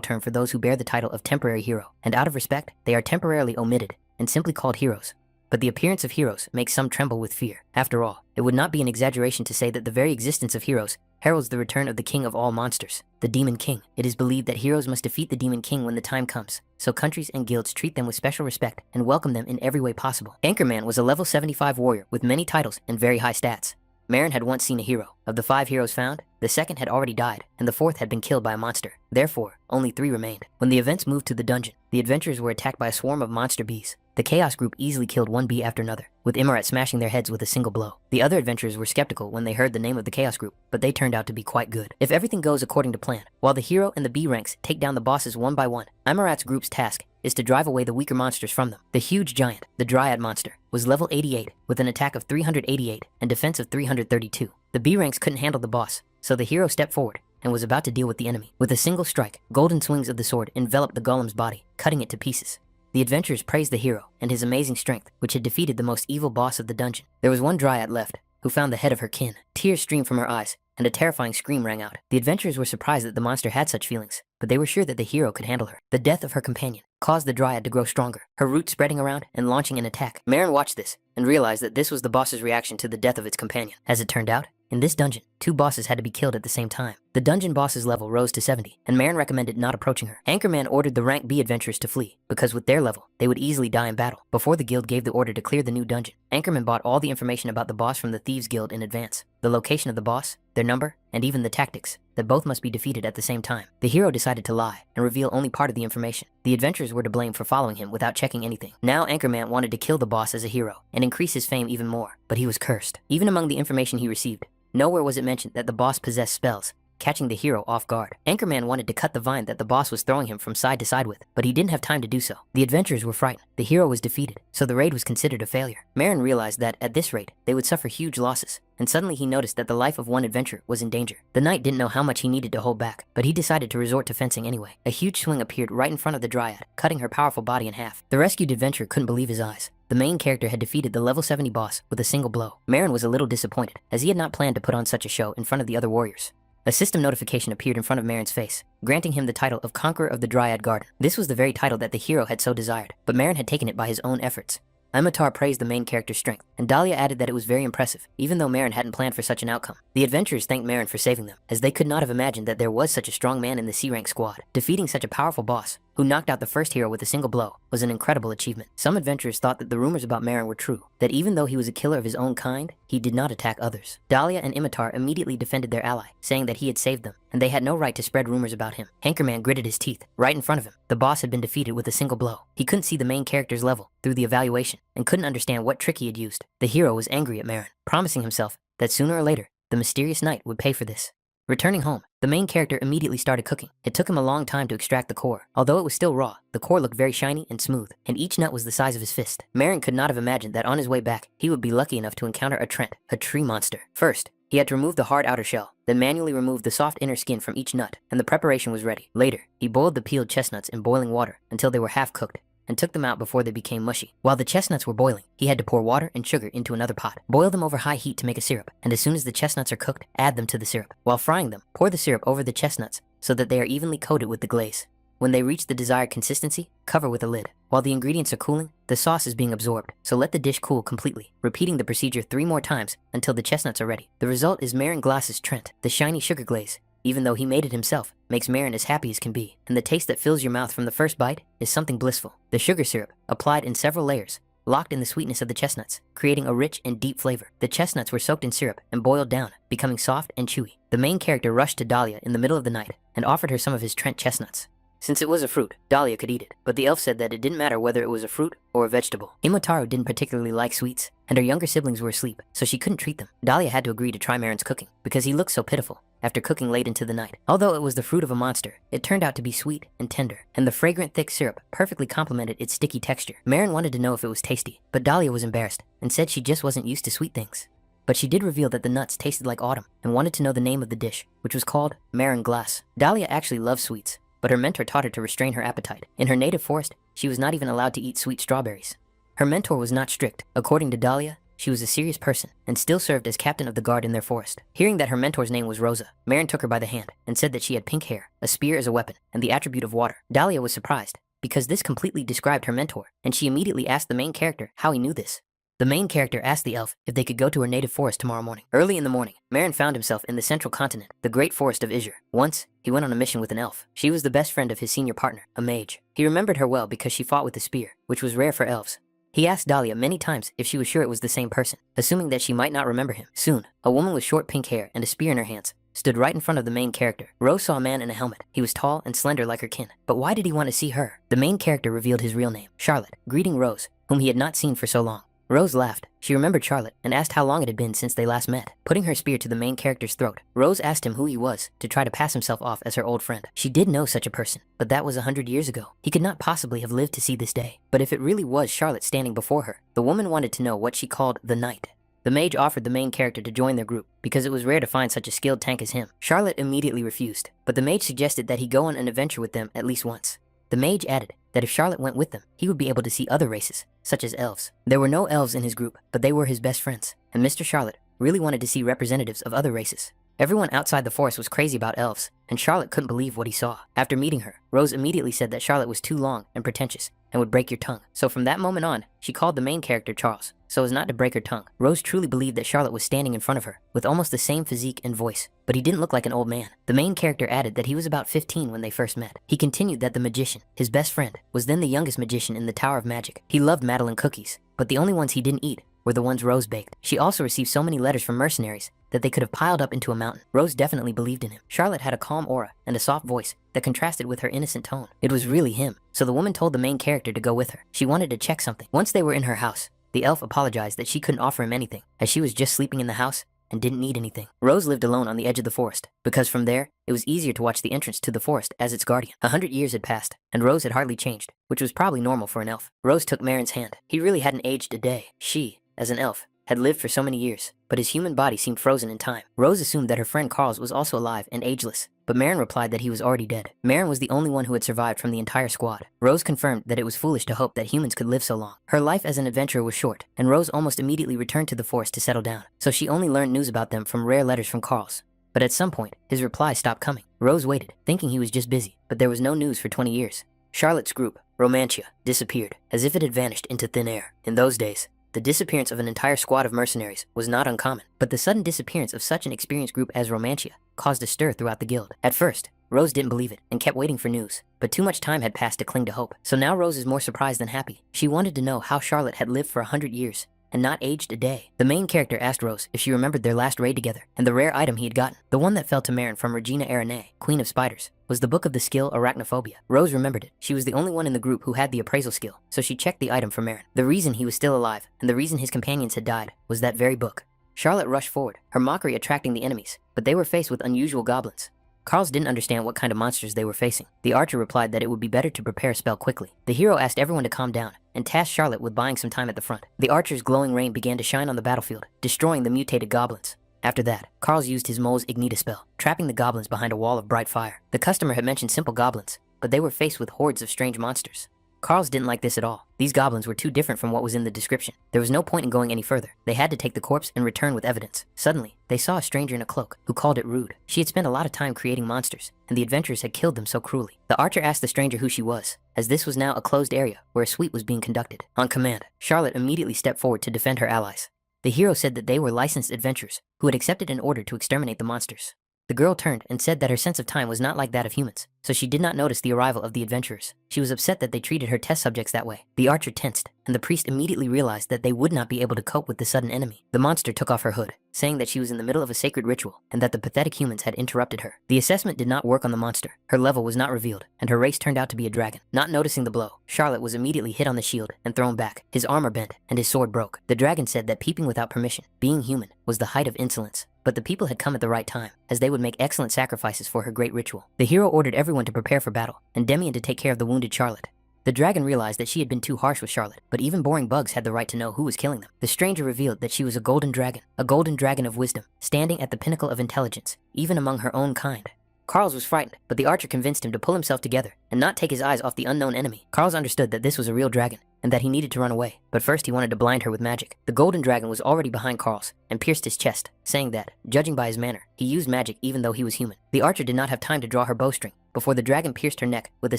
term for those who bear the title of temporary hero, and out of respect, they are temporarily omitted and simply called heroes. But the appearance of heroes makes some tremble with fear. After all, it would not be an exaggeration to say that the very existence of heroes heralds the return of the king of all monsters, the Demon King. It is believed that heroes must defeat the Demon King when the time comes, so countries and guilds treat them with special respect and welcome them in every way possible. Anchorman was a level 75 warrior with many titles and very high stats. Marin had once seen a hero. Of the 5 heroes found, the second had already died, and the 4th had been killed by a monster. Therefore, only 3 remained. When the events moved to the dungeon, the adventurers were attacked by a swarm of monster bees. The Chaos group easily killed one bee after another, with Imarat smashing their heads with a single blow. The other adventurers were skeptical when they heard the name of the Chaos group, but they turned out to be quite good. If everything goes according to plan, while the hero and the bee ranks take down the bosses one by one, Imarat's group's task is to drive away the weaker monsters from them. The huge giant, the Dryad monster, was level 88 with an attack of 388 and defense of 332. The B ranks couldn't handle the boss, so the hero stepped forward and was about to deal with the enemy. With a single strike, golden swings of the sword enveloped the golem's body, cutting it to pieces. The adventurers praised the hero and his amazing strength, which had defeated the most evil boss of the dungeon. There was one Dryad left, who found the head of her kin. Tears streamed from her eyes, and a terrifying scream rang out. The adventurers were surprised that the monster had such feelings, but they were sure that the hero could handle her. The death of her companion caused the Dryad to grow stronger, her roots spreading around and launching an attack. Marin watched this and realized that this was the boss's reaction to the death of its companion. As it turned out, in this dungeon, 2 bosses had to be killed at the same time. The dungeon boss's level rose to 70, and Marin recommended not approaching her. Anchorman ordered the rank B adventurers to flee, because with their level, they would easily die in battle. Before the guild gave the order to clear the new dungeon, Anchorman bought all the information about the boss from the Thieves Guild in advance. The location of the boss, their number, and even the tactics, that both must be defeated at the same time. The hero decided to lie and reveal only part of the information. The adventurers were to blame for following him without checking anything. Now Anchorman wanted to kill the boss as a hero and increase his fame even more, but he was cursed. Even among the information he received, nowhere was it mentioned that the boss possessed spells, catching the hero off guard. Anchorman wanted to cut the vine that the boss was throwing him from side to side with, but he didn't have time to do so. The adventurers were frightened. The hero was defeated, so the raid was considered a failure. Marin realized that, at this rate, they would suffer huge losses, and suddenly he noticed that the life of one adventurer was in danger. The knight didn't know how much he needed to hold back, but he decided to resort to fencing anyway. A huge swing appeared right in front of the Dryad, cutting her powerful body in half. The rescued adventurer couldn't believe his eyes. The main character had defeated the level 70 boss with a single blow. Marin was a little disappointed, as he had not planned to put on such a show in front of the other warriors. A system notification appeared in front of Marin's face, granting him the title of Conqueror of the Dryad Garden. This was the very title that the hero had so desired, but Marin had taken it by his own efforts. Imotar praised the main character's strength, and Dahlia added that it was very impressive, even though Marin hadn't planned for such an outcome. The adventurers thanked Marin for saving them, as they could not have imagined that there was such a strong man in the C-rank squad. Defeating such a powerful boss, who knocked out the first hero with a single blow, was an incredible achievement. Some adventurers thought that the rumors about Marin were true, that even though he was a killer of his own kind, he did not attack others. Dahlia and Imotar immediately defended their ally, saying that he had saved them, and they had no right to spread rumors about him. Anchorman gritted his teeth. Right in front of him, the boss had been defeated with a single blow. He couldn't see the main character's level through the evaluation, and couldn't understand what trick he had used. The hero was angry at Marin, promising himself that sooner or later, the mysterious knight would pay for this. Returning home, the main character immediately started cooking. It took him a long time to extract the core. Although it was still raw, the core looked very shiny and smooth, and each nut was the size of his fist. Marin could not have imagined that on his way back, he would be lucky enough to encounter a Trent, a tree monster. First, he had to remove the hard outer shell, then manually remove the soft inner skin from each nut, and the preparation was ready. Later, he boiled the peeled chestnuts in boiling water until they were half cooked, and took them out before they became mushy. While the chestnuts were boiling, he had to pour water and sugar into another pot. Boil them over high heat to make a syrup, and as soon as the chestnuts are cooked, add them to the syrup. While frying them, pour the syrup over the chestnuts so that they are evenly coated with the glaze. When they reach the desired consistency, cover with a lid. While the ingredients are cooling, the sauce is being absorbed, so let the dish cool completely, repeating the procedure 3 more times until the chestnuts are ready. The result is Marin Glass's Trent. The shiny sugar glaze, even though he made it himself, makes Marin as happy as can be, and the taste that fills your mouth from the first bite is something blissful. The sugar syrup, applied in several layers, locked in the sweetness of the chestnuts, creating a rich and deep flavor. The chestnuts were soaked in syrup and boiled down, becoming soft and chewy. The main character rushed to Dahlia in the middle of the night and offered her some of his Trent chestnuts. Since it was a fruit, Dahlia could eat it, but the elf said that it didn't matter whether it was a fruit or a vegetable. Imotaro didn't particularly like sweets, and her younger siblings were asleep, so she couldn't treat them. Dahlia had to agree to try Marin's cooking, because he looked so pitiful after cooking late into the night. Although it was the fruit of a monster, it turned out to be sweet and tender, and the fragrant thick syrup perfectly complemented its sticky texture. Marin wanted to know if it was tasty, but Dahlia was embarrassed and said she just wasn't used to sweet things. But she did reveal that the nuts tasted like autumn and wanted to know the name of the dish, which was called Marin Glass. Dahlia actually loved sweets, but her mentor taught her to restrain her appetite. In her native forest, she was not even allowed to eat sweet strawberries. Her mentor was not strict. According to Dahlia, she was a serious person and still served as captain of the guard in their forest. Hearing that her mentor's name was Rosa, Marin took her by the hand and said that she had pink hair, a spear as a weapon, and the attribute of water. Dahlia was surprised because this completely described her mentor, and she immediately asked the main character how he knew this. The main character asked the elf if they could go to her native forest tomorrow morning. Early in the morning, Marin found himself in the central continent, the great forest of Izur. Once, he went on a mission with an elf. She was the best friend of his senior partner, a mage. He remembered her well because she fought with a spear, which was rare for elves. He asked Dahlia many times if she was sure it was the same person, assuming that she might not remember him. Soon, a woman with short pink hair and a spear in her hands stood right in front of the main character. Rose saw a man in a helmet. He was tall and slender like her kin. But why did he want to see her? The main character revealed his real name, Charlotte, greeting Rose, whom he had not seen for so long. Rose laughed. She remembered Charlotte and asked how long it had been since they last met. Putting her spear to the main character's throat, Rose asked him who he was to try to pass himself off as her old friend. She did know such a person, but that was 100 years ago. He could not possibly have lived to see this day. But if it really was Charlotte standing before her, the woman wanted to know what she called the Knight. The mage offered the main character to join their group because it was rare to find such a skilled tank as him. Charlotte immediately refused, but the mage suggested that he go on an adventure with them at least once. The mage added that if Charlotte went with them, he would be able to see other races, such as elves. There were no elves in his group, but they were his best friends, and Mr. Charlotte really wanted to see representatives of other races. Everyone outside the forest was crazy about elves, and Charlotte couldn't believe what he saw. After meeting her, Rose immediately said that Charlotte was too long and pretentious and would break your tongue. So from that moment on, she called the main character Charles, so as not to break her tongue. Rose truly believed that Charlotte was standing in front of her, with almost the same physique and voice, but he didn't look like an old man. The main character added that he was about 15 when they first met. He continued that the magician, his best friend, was then the youngest magician in the Tower of Magic. He loved Madeline cookies, but the only ones he didn't eat were the ones Rose baked. She also received so many letters from mercenaries that they could have piled up into a mountain. Rose definitely believed in him. Charlotte had a calm aura and a soft voice that contrasted with her innocent tone. It was really him, so the woman told the main character to go with her. She wanted to check something. Once they were in her house, the elf apologized that she couldn't offer him anything, as she was just sleeping in the house and didn't need anything. Rose lived alone on the edge of the forest, because from there, it was easier to watch the entrance to the forest as its guardian. 100 years had passed, and Rose had hardly changed, which was probably normal for an elf. Rose took Marin's hand. He really hadn't aged a day. She, as an elf, had lived for so many years, but his human body seemed frozen in time. Rose assumed that her friend Carl's was also alive and ageless, but Marin replied that he was already dead. Marin was the only one who had survived from the entire squad. Rose confirmed that it was foolish to hope that humans could live so long. Her life as an adventurer was short, and Rose almost immediately returned to the forest to settle down, so she only learned news about them from rare letters from Carl's. But at some point, his replies stopped coming. Rose waited, thinking he was just busy, but there was no news for 20 years. Charlotte's group, Romantia, disappeared, as if it had vanished into thin air. In those days, the disappearance of an entire squad of mercenaries was not uncommon, but the sudden disappearance of such an experienced group as Romantia caused a stir throughout the guild. At first, Rose didn't believe it and kept waiting for news, but too much time had passed to cling to hope. So now Rose is more surprised than happy. She wanted to know how Charlotte had lived for 100 years and not aged a day. The main character asked Rose if she remembered their last raid together and the rare item he had gotten. The one that fell to Marin from Regina Aranea, Queen of Spiders, was the book of the skill Arachnophobia. Rose remembered it. She was the only one in the group who had the appraisal skill, so she checked the item for Marin. The reason he was still alive and the reason his companions had died was that very book. Charlotte rushed forward, her mockery attracting the enemies, but they were faced with unusual goblins. Carls didn't understand what kind of monsters they were facing. The archer replied that it would be better to prepare a spell quickly. The hero asked everyone to calm down and tasked Charlotte with buying some time at the front. The archer's glowing rain began to shine on the battlefield, destroying the mutated goblins. After that, Carls used his Mole's Ignita spell, trapping the goblins behind a wall of bright fire. The customer had mentioned simple goblins, but they were faced with hordes of strange monsters. Carl's didn't like this at all. These goblins were too different from what was in the description. There was no point in going any further. They had to take the corpse and return with evidence. Suddenly, they saw a stranger in a cloak who called it rude. She had spent a lot of time creating monsters, and the adventurers had killed them so cruelly. The archer asked the stranger who she was, as this was now a closed area where a sweep was being conducted. On command, Charlotte immediately stepped forward to defend her allies. The hero said that they were licensed adventurers who had accepted an order to exterminate the monsters. The girl turned and said that her sense of time was not like that of humans, so she did not notice the arrival of the adventurers. She was upset that they treated her test subjects that way. The archer tensed, and the priest immediately realized that they would not be able to cope with the sudden enemy. The monster took off her hood, saying that she was in the middle of a sacred ritual and that the pathetic humans had interrupted her. The assessment did not work on the monster. Her level was not revealed, and her race turned out to be a dragon. Not noticing the blow, Charlotte was immediately hit on the shield and thrown back. His armor bent, and his sword broke. The dragon said that peeping without permission, being human, was the height of insolence. But the people had come at the right time, as they would make excellent sacrifices for her great ritual. The hero ordered everyone to prepare for battle, and Demian to take care of the wounded Charlotte. The dragon realized that she had been too harsh with Charlotte, but even boring bugs had the right to know who was killing them. The stranger revealed that she was a golden dragon of wisdom, standing at the pinnacle of intelligence, even among her own kind. Carls was frightened, but the archer convinced him to pull himself together and not take his eyes off the unknown enemy. Carls understood that this was a real dragon, and that he needed to run away, but first he wanted to blind her with magic. The golden dragon was already behind Carls and pierced his chest, saying that, judging by his manner, he used magic even though he was human. The archer did not have time to draw her bowstring before the dragon pierced her neck with a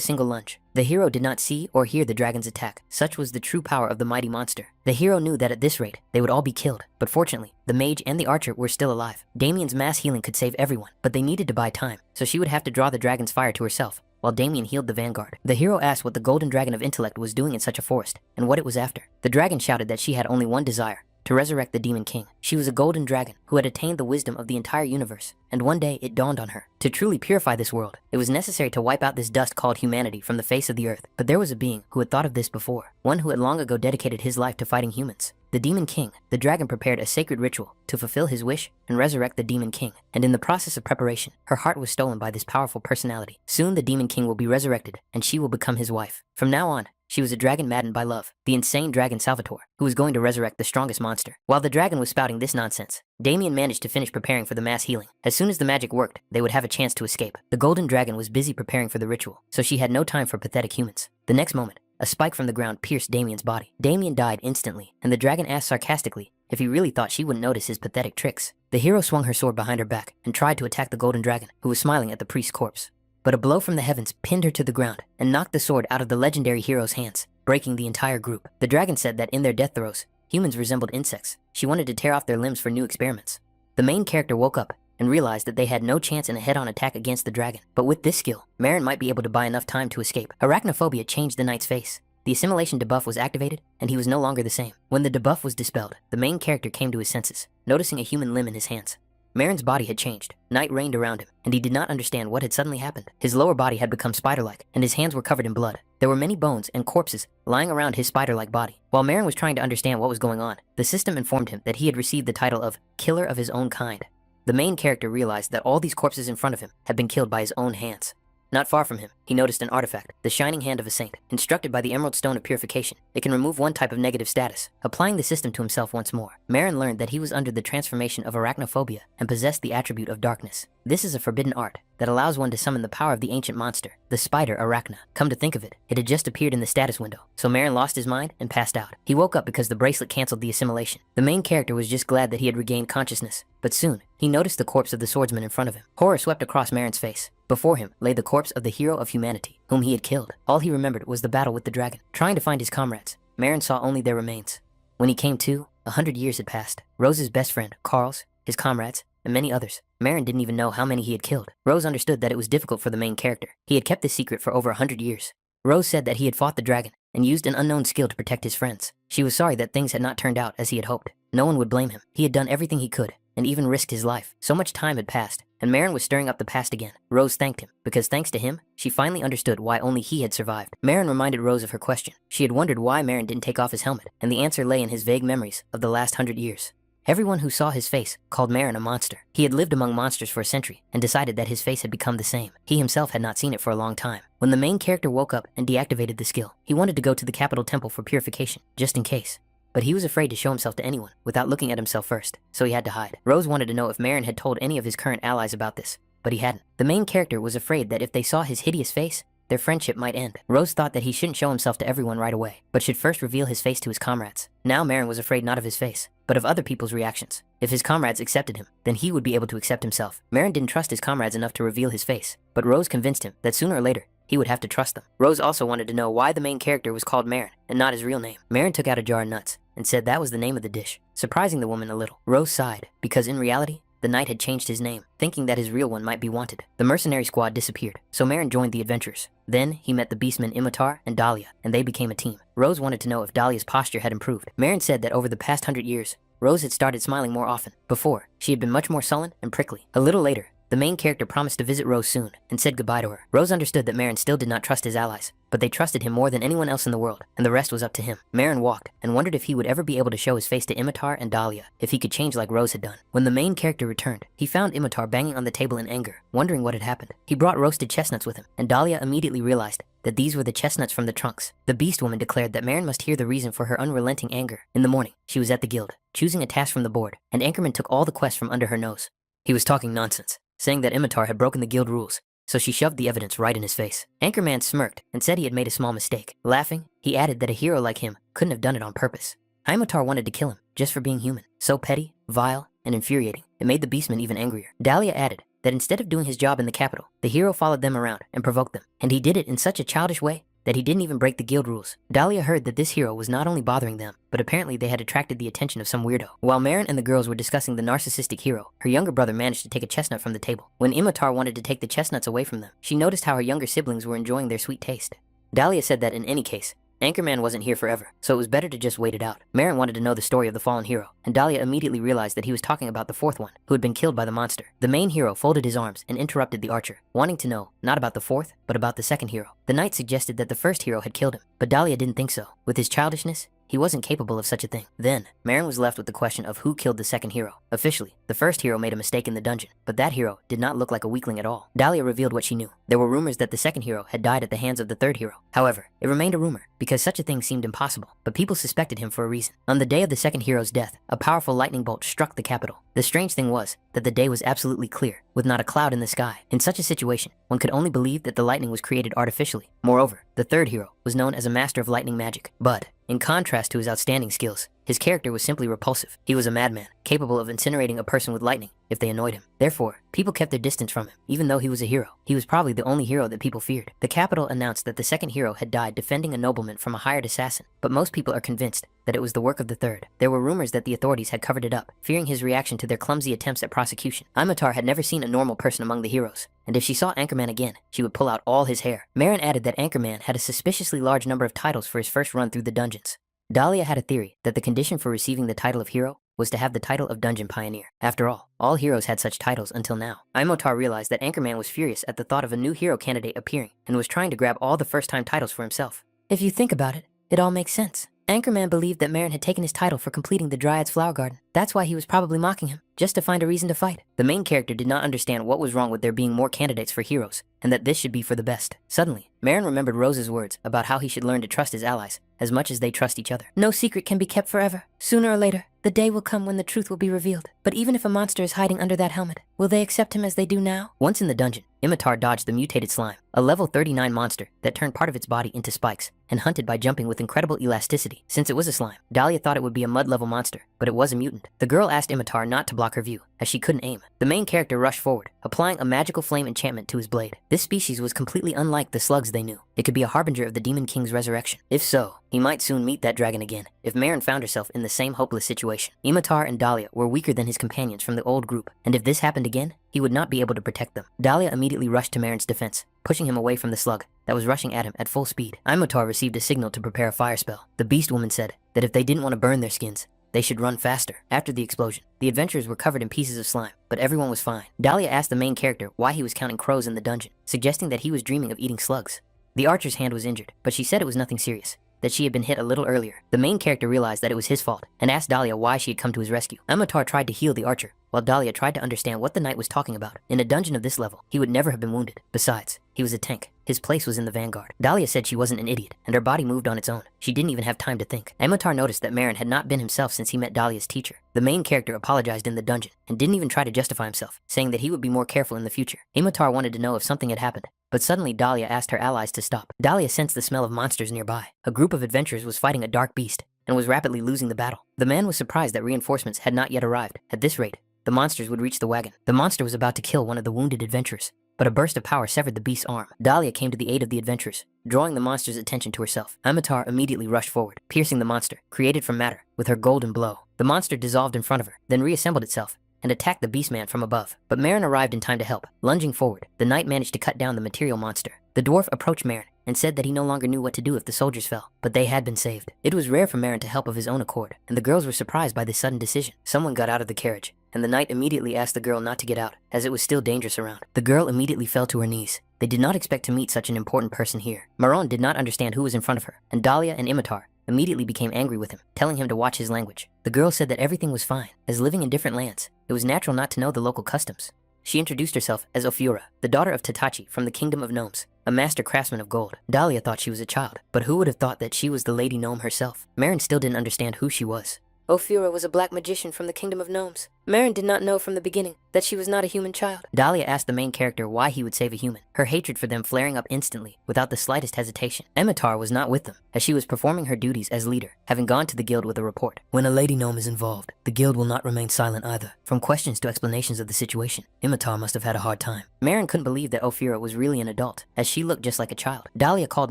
single lunge. The hero did not see or hear the dragon's attack. Such was the true power of the mighty monster. The hero knew that at this rate, they would all be killed, but fortunately, the mage and the archer were still alive. Damien's mass healing could save everyone, but they needed to buy time, so she would have to draw the dragon's fire to herself, while Damien healed the vanguard. The hero asked what the golden dragon of intellect was doing in such a forest, and what it was after. The dragon shouted that she had only one desire: to resurrect the demon king. She was a golden dragon who had attained the wisdom of the entire universe, and one day it dawned on her. To truly purify this world, it was necessary to wipe out this dust called humanity from the face of the earth. But there was a being who had thought of this before, one who had long ago dedicated his life to fighting humans. The demon king. The dragon prepared a sacred ritual to fulfill his wish and resurrect the demon king, and in the process of preparation, her heart was stolen by this powerful personality. Soon the demon king will be resurrected, and she will become his wife. From now on, she was a dragon maddened by love, the insane dragon Salvatore, who was going to resurrect the strongest monster. While the dragon was spouting this nonsense, Damien managed to finish preparing for the mass healing. As soon as the magic worked, they would have a chance to escape. The golden dragon was busy preparing for the ritual, so she had no time for pathetic humans. The next moment, a spike from the ground pierced Damien's body. Damien died instantly, and the dragon asked sarcastically if he really thought she wouldn't notice his pathetic tricks. The hero swung her sword behind her back and tried to attack the golden dragon, who was smiling at the priest's corpse. But a blow from the heavens pinned her to the ground and knocked the sword out of the legendary hero's hands, breaking the entire group. The dragon said that in their death throes, humans resembled insects. She wanted to tear off their limbs for new experiments. The main character woke up and realized that they had no chance in a head-on attack against the dragon. But with this skill, Marin might be able to buy enough time to escape. Arachnophobia changed the knight's face. The assimilation debuff was activated, and he was no longer the same. When the debuff was dispelled, the main character came to his senses, noticing a human limb in his hands. Marin's body had changed. Night reigned around him, and he did not understand what had suddenly happened. His lower body had become spider-like, and his hands were covered in blood. There were many bones and corpses lying around his spider-like body. While Marin was trying to understand what was going on, the system informed him that he had received the title of Killer of his own kind. The main character realized that all these corpses in front of him had been killed by his own hands. Not far from him, he noticed an artifact, the shining hand of a saint. Instructed by the Emerald Stone of Purification, it can remove one type of negative status. Applying the system to himself once more, Marin learned that he was under the transformation of arachnophobia and possessed the attribute of darkness. This is a forbidden art that allows one to summon the power of the ancient monster, the spider Arachna. Come to think of it, it had just appeared in the status window, so Marin lost his mind and passed out. He woke up because the bracelet canceled the assimilation. The main character was just glad that he had regained consciousness, but soon, he noticed the corpse of the swordsman in front of him. Horror swept across Marin's face. Before him lay the corpse of the hero of humanity, whom he had killed. All he remembered was the battle with the dragon. Trying to find his comrades, Marin saw only their remains. When he came to, 100 years had passed. Rose's best friend, Carl's, his comrades, and many others. Marin didn't even know how many he had killed. Rose understood that it was difficult for the main character. He had kept this secret for over 100 years. Rose said that he had fought the dragon and used an unknown skill to protect his friends. She was sorry that things had not turned out as he had hoped. No one would blame him. He had done everything he could, and even risked his life. So much time had passed, and Marin was stirring up the past again. Rose thanked him, because thanks to him, she finally understood why only he had survived. Marin reminded Rose of her question. She had wondered why Marin didn't take off his helmet, and the answer lay in his vague memories of the last 100 years. Everyone who saw his face called Marin a monster. He had lived among monsters for a century and decided that his face had become the same. He himself had not seen it for a long time. When the main character woke up and deactivated the skill, he wanted to go to the capital temple for purification, just in case. But he was afraid to show himself to anyone without looking at himself first, so he had to hide. Rose wanted to know if Marin had told any of his current allies about this, but he hadn't. The main character was afraid that if they saw his hideous face, their friendship might end. Rose thought that he shouldn't show himself to everyone right away, but should first reveal his face to his comrades. Now Marin was afraid not of his face, but of other people's reactions. If his comrades accepted him, then he would be able to accept himself. Marin didn't trust his comrades enough to reveal his face, but Rose convinced him that sooner or later, he would have to trust them. Rose also wanted to know why the main character was called Marin and not his real name. Marin took out a jar of nuts and said that was the name of the dish, surprising the woman a little. Rose sighed, because in reality, the knight had changed his name, thinking that his real one might be wanted. The mercenary squad disappeared, so Marin joined the adventurers. Then, he met the beastmen Imitar and Dahlia, and they became a team. Rose wanted to know if Dahlia's posture had improved. Marin said that over the past 100 years, Rose had started smiling more often. Before, she had been much more sullen and prickly. A little later, the main character promised to visit Rose soon and said goodbye to her. Rose understood that Marin still did not trust his allies, but they trusted him more than anyone else in the world, and the rest was up to him. Marin walked and wondered if he would ever be able to show his face to Imitar and Dahlia, if he could change like Rose had done. When the main character returned, he found Imitar banging on the table in anger, wondering what had happened. He brought roasted chestnuts with him, and Dahlia immediately realized that these were the chestnuts from the trunks. The beast woman declared that Marin must hear the reason for her unrelenting anger. In the morning, she was at the guild, choosing a task from the board, and Anchorman took all the quests from under her nose. He was talking nonsense, saying that Imitar had broken the guild rules, so she shoved the evidence right in his face. Anchorman smirked and said he had made a small mistake. Laughing, he added that a hero like him couldn't have done it on purpose. Imitar wanted to kill him, just for being human. So petty, vile, and infuriating, it made the beastmen even angrier. Dahlia added that instead of doing his job in the capital, the hero followed them around and provoked them, and he did it in such a childish way that he didn't even break the guild rules. Dahlia heard that this hero was not only bothering them, but apparently they had attracted the attention of some weirdo. While Marin and the girls were discussing the narcissistic hero, her younger brother managed to take a chestnut from the table. When Imitar wanted to take the chestnuts away from them, she noticed how her younger siblings were enjoying their sweet taste. Dahlia said that in any case, Anchorman wasn't here forever, so it was better to just wait it out. Marin wanted to know the story of the fallen hero, and Dahlia immediately realized that he was talking about the fourth one, who had been killed by the monster. The main hero folded his arms and interrupted the archer, wanting to know, not about the fourth, but about the second hero. The knight suggested that the first hero had killed him, but Dahlia didn't think so. With his childishness, he wasn't capable of such a thing. Then, Marin was left with the question of who killed the second hero. Officially, the first hero made a mistake in the dungeon, but that hero did not look like a weakling at all. Dahlia revealed what she knew. There were rumors that the second hero had died at the hands of the third hero. However, it remained a rumor, because such a thing seemed impossible, but people suspected him for a reason. On the day of the second hero's death, a powerful lightning bolt struck the capital. The strange thing was that the day was absolutely clear, with not a cloud in the sky. In such a situation, one could only believe that the lightning was created artificially. Moreover, the third hero was known as a master of lightning magic, but in contrast to his outstanding skills, his character was simply repulsive. He was a madman, capable of incinerating a person with lightning if they annoyed him. Therefore, people kept their distance from him, even though he was a hero. He was probably the only hero that people feared. The capital announced that the second hero had died defending a nobleman from a hired assassin, but most people are convinced that it was the work of the third. There were rumors that the authorities had covered it up, fearing his reaction to their clumsy attempts at prosecution. Imitar had never seen a normal person among the heroes, and if she saw Anchorman again, she would pull out all his hair. Marin added that Anchorman had a suspiciously large number of titles for his first run through the dungeons. Dahlia had a theory that the condition for receiving the title of hero was to have the title of Dungeon Pioneer. After all heroes had such titles until now. Imotar realized that Anchorman was furious at the thought of a new hero candidate appearing and was trying to grab all the first-time titles for himself. If you think about it, it all makes sense. Anchorman believed that Marin had taken his title for completing the Dryad's Flower Garden. That's why he was probably mocking him, just to find a reason to fight. The main character did not understand what was wrong with there being more candidates for heroes, and that this should be for the best. Suddenly, Marin remembered Rose's words about how he should learn to trust his allies as much as they trust each other. No secret can be kept forever. Sooner or later, the day will come when the truth will be revealed. But even if a monster is hiding under that helmet, will they accept him as they do now? Once in the dungeon, Imitar dodged the mutated slime, a level 39 monster that turned part of its body into spikes and hunted by jumping with incredible elasticity. Since it was a slime, Dahlia thought it would be a mud-level monster, but it was a mutant. The girl asked Imitar not to block her view, as she couldn't aim. The main character rushed forward, applying a magical flame enchantment to his blade. This species was completely unlike the slugs they knew. It could be a harbinger of the Demon King's resurrection. If so, he might soon meet that dragon again, if Marin found herself in the same hopeless situation. Imitar and Dahlia were weaker than his companions from the old group, and if this happened again, he would not be able to protect them. Dahlia immediately rushed to Marin's defense, pushing him away from the slug that was rushing at him at full speed. Imitar received a signal to prepare a fire spell. The beast woman said that if they didn't want to burn their skins, they should run faster. After the explosion, the adventurers were covered in pieces of slime, but everyone was fine. Dahlia asked the main character why he was counting crows in the dungeon, suggesting that he was dreaming of eating slugs. The archer's hand was injured, but she said it was nothing serious, that she had been hit a little earlier. The main character realized that it was his fault and asked Dahlia why she had come to his rescue. Imitar tried to heal the archer, while Dahlia tried to understand what the knight was talking about. In a dungeon of this level, he would never have been wounded. Besides, He was a tank. His place was in the vanguard. Dahlia said she wasn't an idiot, and her body moved on its own. She didn't even have time to think. Imotar noticed that Marin had not been himself since he met Dahlia's teacher. The main character apologized in the dungeon, and didn't even try to justify himself, saying that he would be more careful in the future. Imotar wanted to know if something had happened, but suddenly Dahlia asked her allies to stop. Dahlia sensed the smell of monsters nearby. A group of adventurers was fighting a dark beast, and was rapidly losing the battle. The man was surprised that reinforcements had not yet arrived. At this rate, the monsters would reach the wagon. The monster was about to kill one of the wounded adventurers, but a burst of power severed the beast's arm. Dahlia came to the aid of the adventurers, drawing the monster's attention to herself. Imotar immediately rushed forward, piercing the monster, created from matter, with her golden blow. The monster dissolved in front of her, then reassembled itself, and attacked the beastman from above. But Marin arrived in time to help. Lunging forward, the knight managed to cut down the material monster. The dwarf approached Marin and said that he no longer knew what to do if the soldiers fell, but they had been saved. It was rare for Marin to help of his own accord, and the girls were surprised by this sudden decision. Someone got out of the carriage, and the knight immediately asked the girl not to get out, as it was still dangerous around. The girl immediately fell to her knees. They did not expect to meet such an important person here. Maron did not understand who was in front of her, and Dahlia and Imotar immediately became angry with him, telling him to watch his language. The girl said that everything was fine, as living in different lands, it was natural not to know the local customs. She introduced herself as Ophiura, the daughter of Tatachi from the Kingdom of Gnomes, a master craftsman of gold. Dahlia thought she was a child, but who would have thought that she was the Lady Gnome herself? Marin still didn't understand who she was. Ophiura was a black magician from the Kingdom of Gnomes. Marin did not know from the beginning that she was not a human child. Dahlia asked the main character why he would save a human, her hatred for them flaring up instantly, without the slightest hesitation. Imotar was not with them, as she was performing her duties as leader, having gone to the guild with a report. When a lady gnome is involved, the guild will not remain silent either. From questions to explanations of the situation, Imotar must have had a hard time. Marin couldn't believe that Ophiura was really an adult, as she looked just like a child. Dahlia called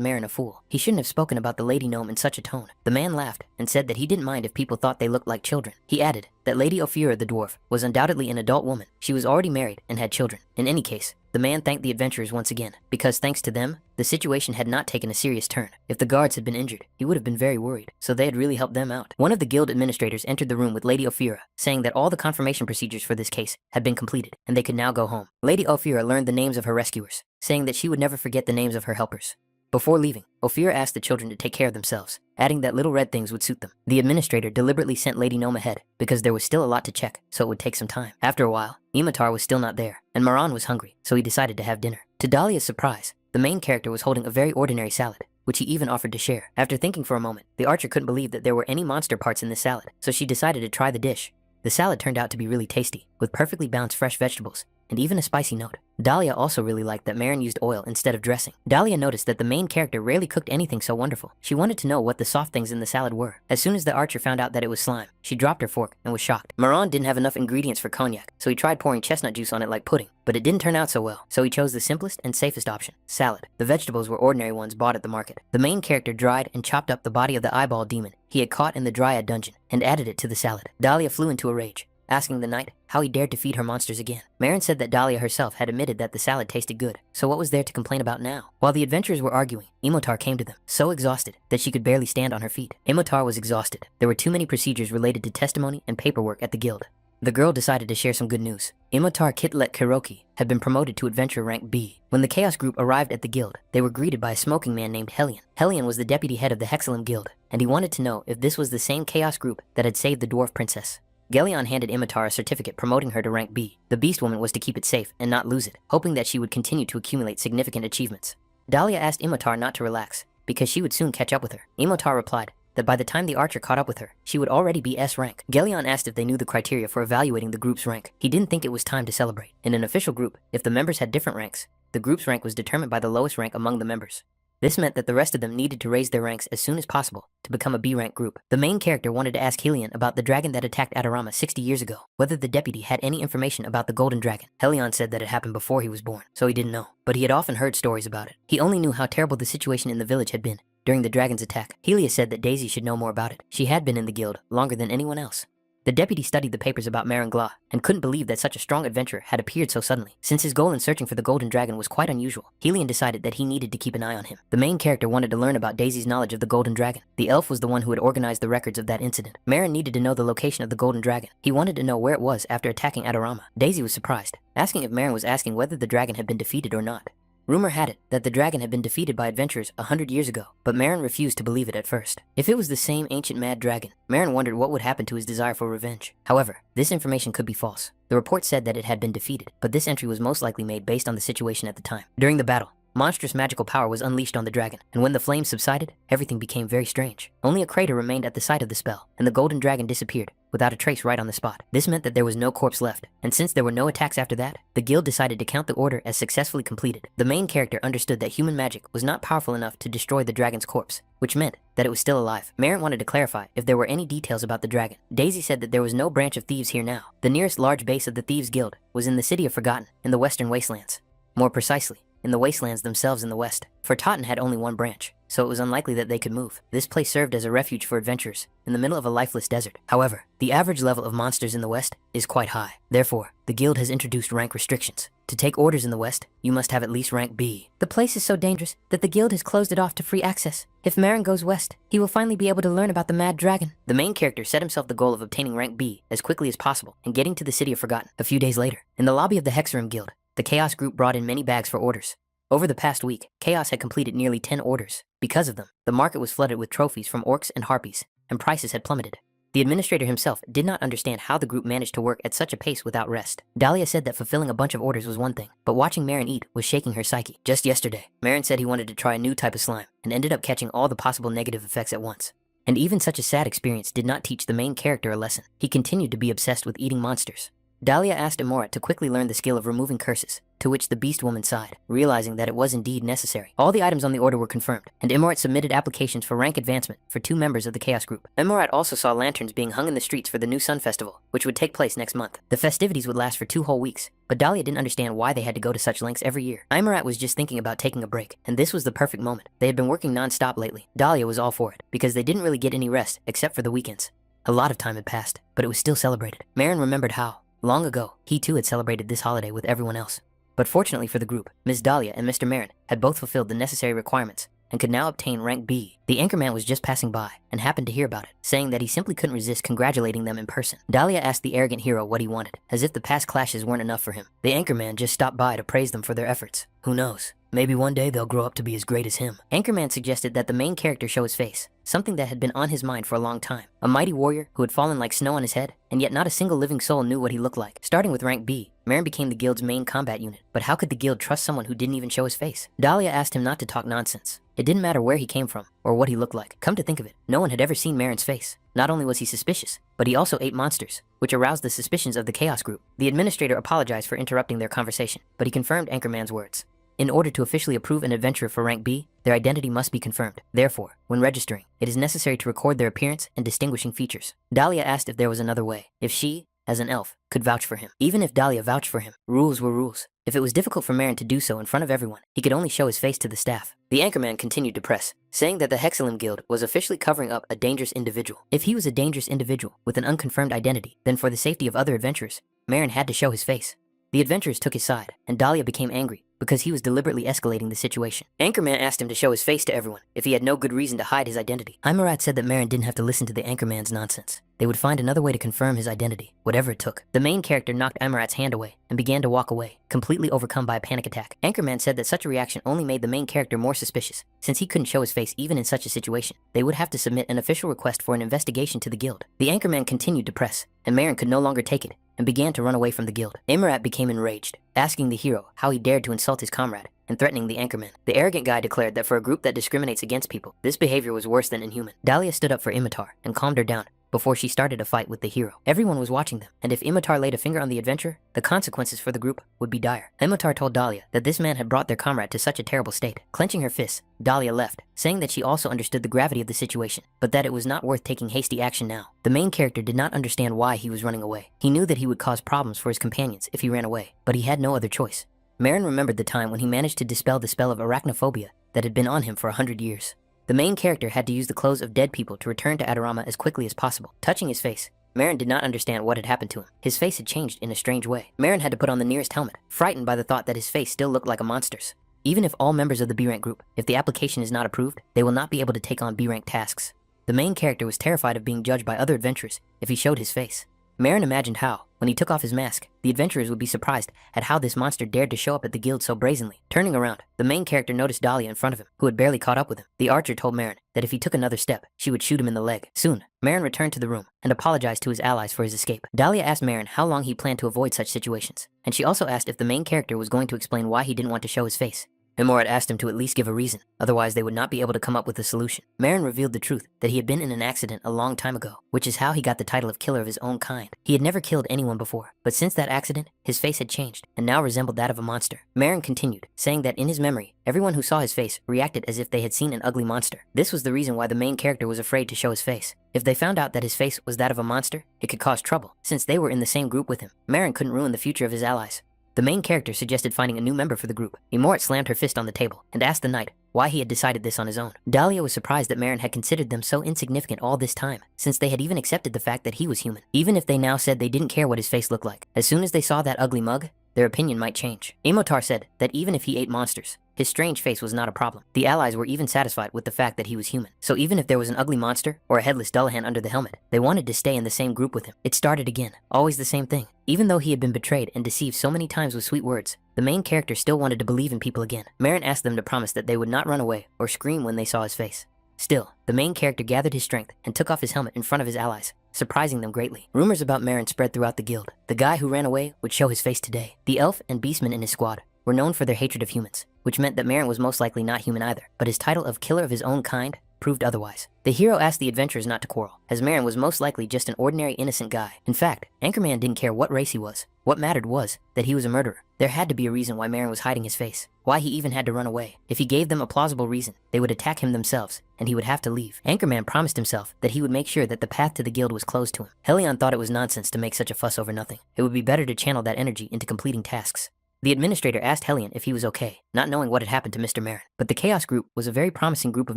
Marin a fool. He shouldn't have spoken about the lady gnome in such a tone. The man laughed and said that he didn't mind if people thought they looked like children. He added that Lady Ophiura the dwarf was undoubtedly an adult woman. She was already married and had children. In any case, the man thanked the adventurers once again, because thanks to them, the situation had not taken a serious turn. If the guards had been injured, he would have been very worried, so they had really helped them out. One of the guild administrators entered the room with Lady Ophiura, saying that all the confirmation procedures for this case had been completed, and they could now go home. Lady Ophiura learned the names of her rescuers, saying that she would never forget the names of her helpers. Before leaving, Ophiura asked the children to take care of themselves, adding that little red things would suit them. The administrator deliberately sent Lady Gnome ahead, because there was still a lot to check, so it would take some time. After a while, Imotar was still not there, and Maran was hungry, so he decided to have dinner. To Dahlia's surprise, the main character was holding a very ordinary salad, which he even offered to share. After thinking for a moment, the archer couldn't believe that there were any monster parts in this salad, so she decided to try the dish. The salad turned out to be really tasty, with perfectly balanced fresh vegetables, and even a spicy note. Dahlia also really liked that Marin used oil instead of dressing. Dahlia noticed that the main character rarely cooked anything so wonderful. She wanted to know what the soft things in the salad were. As soon as the archer found out that it was slime, she dropped her fork and was shocked. Maran didn't have enough ingredients for cognac, so he tried pouring chestnut juice on it like pudding, but it didn't turn out so well, so he chose the simplest and safest option, salad. The vegetables were ordinary ones bought at the market. The main character dried and chopped up the body of the eyeball demon he had caught in the Dryad dungeon and added it to the salad. Dahlia flew into a rage, asking the knight how he dared to feed her monsters again. Marin said that Dahlia herself had admitted that the salad tasted good, so what was there to complain about now? While the adventurers were arguing, Imotar came to them, so exhausted that she could barely stand on her feet. Imotar was exhausted. There were too many procedures related to testimony and paperwork at the guild. The girl decided to share some good news. Imotar Kitlet Kiroki had been promoted to adventurer rank B. When the Chaos group arrived at the guild, they were greeted by a smoking man named Hellion. Hellion was the deputy head of the Hexalum guild, and he wanted to know if this was the same Chaos group that had saved the dwarf princess. Gelion handed Imotar a certificate promoting her to rank B. The beast woman was to keep it safe and not lose it, hoping that she would continue to accumulate significant achievements. Dahlia asked Imotar not to relax, because she would soon catch up with her. Imotar replied that by the time the archer caught up with her, she would already be S rank. Gelion asked if they knew the criteria for evaluating the group's rank. He didn't think it was time to celebrate. In an official group, if the members had different ranks, the group's rank was determined by the lowest rank among the members. This meant that the rest of them needed to raise their ranks as soon as possible to become a B-rank group. The main character wanted to ask Helion about the dragon that attacked Adorama 60 years ago, whether the deputy had any information about the golden dragon. Helion said that it happened before he was born, so he didn't know, but he had often heard stories about it. He only knew how terrible the situation in the village had been during the dragon's attack. Helios said that Daisy should know more about it. She had been in the guild longer than anyone else. The deputy studied the papers about Marin Gla and couldn't believe that such a strong adventurer had appeared so suddenly. Since his goal in searching for the golden dragon was quite unusual, Helion decided that he needed to keep an eye on him. The main character wanted to learn about Daisy's knowledge of the golden dragon. The elf was the one who had organized the records of that incident. Marin needed to know the location of the golden dragon. He wanted to know where it was after attacking Adorama. Daisy was surprised, asking if Marin was asking whether the dragon had been defeated or not. Rumor had it that the dragon had been defeated by adventurers 100 years ago, but Marin refused to believe it at first. If it was the same ancient mad dragon, Marin wondered what would happen to his desire for revenge. However, this information could be false. The report said that it had been defeated, but this entry was most likely made based on the situation at the time. During the battle, Monstrous magical power was unleashed on the dragon, and when the flames subsided, everything became very strange. Only a crater remained at the site of the spell, and the golden dragon disappeared, without a trace right on the spot. This meant that there was no corpse left, and since there were no attacks after that, the guild decided to count the order as successfully completed. The main character understood that human magic was not powerful enough to destroy the dragon's corpse, which meant that it was still alive. Marin wanted to clarify if there were any details about the dragon. Daisy said that there was no branch of thieves here now. The nearest large base of the Thieves Guild was in the city of Forgotten, in the western wastelands. More precisely, in the wastelands themselves in the west. For Totten had only one branch, so it was unlikely that they could move. This place served as a refuge for adventurers in the middle of a lifeless desert. However, the average level of monsters in the west is quite high. Therefore, the guild has introduced rank restrictions. To take orders in the west, you must have at least rank B. The place is so dangerous that the guild has closed it off to free access. If Marin goes west, he will finally be able to learn about the mad dragon. The main character set himself the goal of obtaining rank B as quickly as possible and getting to the city of Forgotten. A few days later, in the lobby of the Hexarim Guild, the Chaos group brought in many bags for orders. Over the past week, Chaos had completed nearly 10 orders. Because of them, the market was flooded with trophies from orcs and harpies, and prices had plummeted. The administrator himself did not understand how the group managed to work at such a pace without rest. Dahlia said that fulfilling a bunch of orders was one thing, but watching Marin eat was shaking her psyche. Just yesterday, Marin said he wanted to try a new type of slime, and ended up catching all the possible negative effects at once. And even such a sad experience did not teach the main character a lesson. He continued to be obsessed with eating monsters. Dahlia asked Imorat to quickly learn the skill of removing curses, to which the beast woman sighed, realizing that it was indeed necessary. All the items on the order were confirmed, and Imorat submitted applications for rank advancement for 2 members of the Chaos group. Imorat also saw lanterns being hung in the streets for the new Sun Festival, which would take place next month. The festivities would last for 2 whole weeks, but Dahlia didn't understand why they had to go to such lengths every year. Imorat was just thinking about taking a break, and this was the perfect moment. They had been working non-stop lately. Dahlia was all for it, because they didn't really get any rest except for the weekends. A lot of time had passed, but it was still celebrated. Marin remembered how, long ago, he too had celebrated this holiday with everyone else. But fortunately for the group, Miss Dahlia and Mr. Marin had both fulfilled the necessary requirements and could now obtain rank B. The anchorman was just passing by and happened to hear about it, saying that he simply couldn't resist congratulating them in person. Dahlia asked the arrogant hero what he wanted, as if the past clashes weren't enough for him. The anchorman just stopped by to praise them for their efforts. Who knows? Maybe one day they'll grow up to be as great as him. Anchorman suggested that the main character show his face, something that had been on his mind for a long time. A mighty warrior who had fallen like snow on his head, and yet not a single living soul knew what he looked like. Starting with rank B, Marin became the guild's main combat unit. But how could the guild trust someone who didn't even show his face? Dahlia asked him not to talk nonsense. It didn't matter where he came from or what he looked like. Come to think of it, no one had ever seen Marin's face. Not only was he suspicious, but he also ate monsters, which aroused the suspicions of the Chaos group. The administrator apologized for interrupting their conversation, but he confirmed Anchorman's words. In order to officially approve an adventurer for rank B, their identity must be confirmed. Therefore, when registering, it is necessary to record their appearance and distinguishing features. Dahlia asked if there was another way, if she, as an elf, could vouch for him. Even if Dahlia vouched for him, rules were rules. If it was difficult for Marin to do so in front of everyone, he could only show his face to the staff. The anchorman continued to press, saying that the Hexalim Guild was officially covering up a dangerous individual. If he was a dangerous individual with an unconfirmed identity, then for the safety of other adventurers, Marin had to show his face. The adventurers took his side, and Dahlia became angry because he was deliberately escalating the situation. Anchorman asked him to show his face to everyone if he had no good reason to hide his identity. Imorat said that Marin didn't have to listen to the Anchorman's nonsense. They would find another way to confirm his identity, whatever it took. The main character knocked Imorat's hand away and began to walk away, completely overcome by a panic attack. Anchorman said that such a reaction only made the main character more suspicious. Since he couldn't show his face even in such a situation, they would have to submit an official request for an investigation to the guild. The Anchorman continued to press, and Marin could no longer take it and began to run away from the guild. Imorat became enraged, asking the hero how he dared to insult his comrade and threatening the anchorman. The arrogant guy declared that for a group that discriminates against people, this behavior was worse than inhuman. Dahlia stood up for Imitar and calmed her down before she started a fight with the hero. Everyone was watching them, and if Imitar laid a finger on the adventurer, the consequences for the group would be dire. Imitar told Dahlia that this man had brought their comrade to such a terrible state. Clenching her fists, Dahlia left, saying that she also understood the gravity of the situation, but that it was not worth taking hasty action now. The main character did not understand why he was running away. He knew that he would cause problems for his companions if he ran away, but he had no other choice. Marin remembered the time when he managed to dispel the spell of arachnophobia that had been on him for 100 years. The main character had to use the clothes of dead people to return to Adorama as quickly as possible. Touching his face, Marin did not understand what had happened to him. His face had changed in a strange way. Marin had to put on the nearest helmet, frightened by the thought that his face still looked like a monster's. Even if all members of the B-rank group, if the application is not approved, they will not be able to take on B-rank tasks. The main character was terrified of being judged by other adventurers if he showed his face. Marin imagined how, when he took off his mask, the adventurers would be surprised at how this monster dared to show up at the guild so brazenly. Turning around, the main character noticed Dahlia in front of him, who had barely caught up with him. The archer told Marin that if he took another step, she would shoot him in the leg. Soon, Marin returned to the room and apologized to his allies for his escape. Dahlia asked Marin how long he planned to avoid such situations, and she also asked if the main character was going to explain why he didn't want to show his face. Imor had asked him to at least give a reason, otherwise they would not be able to come up with a solution. Marin revealed the truth, that he had been in an accident a long time ago, which is how he got the title of killer of his own kind. He had never killed anyone before, but since that accident, his face had changed, and now resembled that of a monster. Marin continued, saying that in his memory, everyone who saw his face reacted as if they had seen an ugly monster. This was the reason why the main character was afraid to show his face. If they found out that his face was that of a monster, it could cause trouble, since they were in the same group with him. Marin couldn't ruin the future of his allies. The main character suggested finding a new member for the group. Imor slammed her fist on the table and asked the knight why he had decided this on his own. Dahlia was surprised that Marin had considered them so insignificant all this time, since they had even accepted the fact that he was human. Even if they now said they didn't care what his face looked like, as soon as they saw that ugly mug, their opinion might change. Imotar said that even if he ate monsters, his strange face was not a problem. The allies were even satisfied with the fact that he was human. So even if there was an ugly monster or a headless Dullahan under the helmet, they wanted to stay in the same group with him. It started again, always the same thing. Even though he had been betrayed and deceived so many times with sweet words, the main character still wanted to believe in people again. Marin asked them to promise that they would not run away or scream when they saw his face. Still, the main character gathered his strength and took off his helmet in front of his allies, surprising them greatly. Rumors about Marin spread throughout the guild. The guy who ran away would show his face today. The elf and beastmen in his squad were known for their hatred of humans, which meant that Marin was most likely not human either, but his title of killer of his own kind proved otherwise. The hero asked the adventurers not to quarrel, as Marin was most likely just an ordinary innocent guy. In fact, Anchorman didn't care what race he was. What mattered was that he was a murderer. There had to be a reason why Marin was hiding his face, why he even had to run away. If he gave them a plausible reason, they would attack him themselves, and he would have to leave. Anchorman promised himself that he would make sure that the path to the guild was closed to him. Helion thought it was nonsense to make such a fuss over nothing. It would be better to channel that energy into completing tasks. The administrator asked Helion if he was okay, not knowing what had happened to Mr. Marin. But the Chaos Group was a very promising group of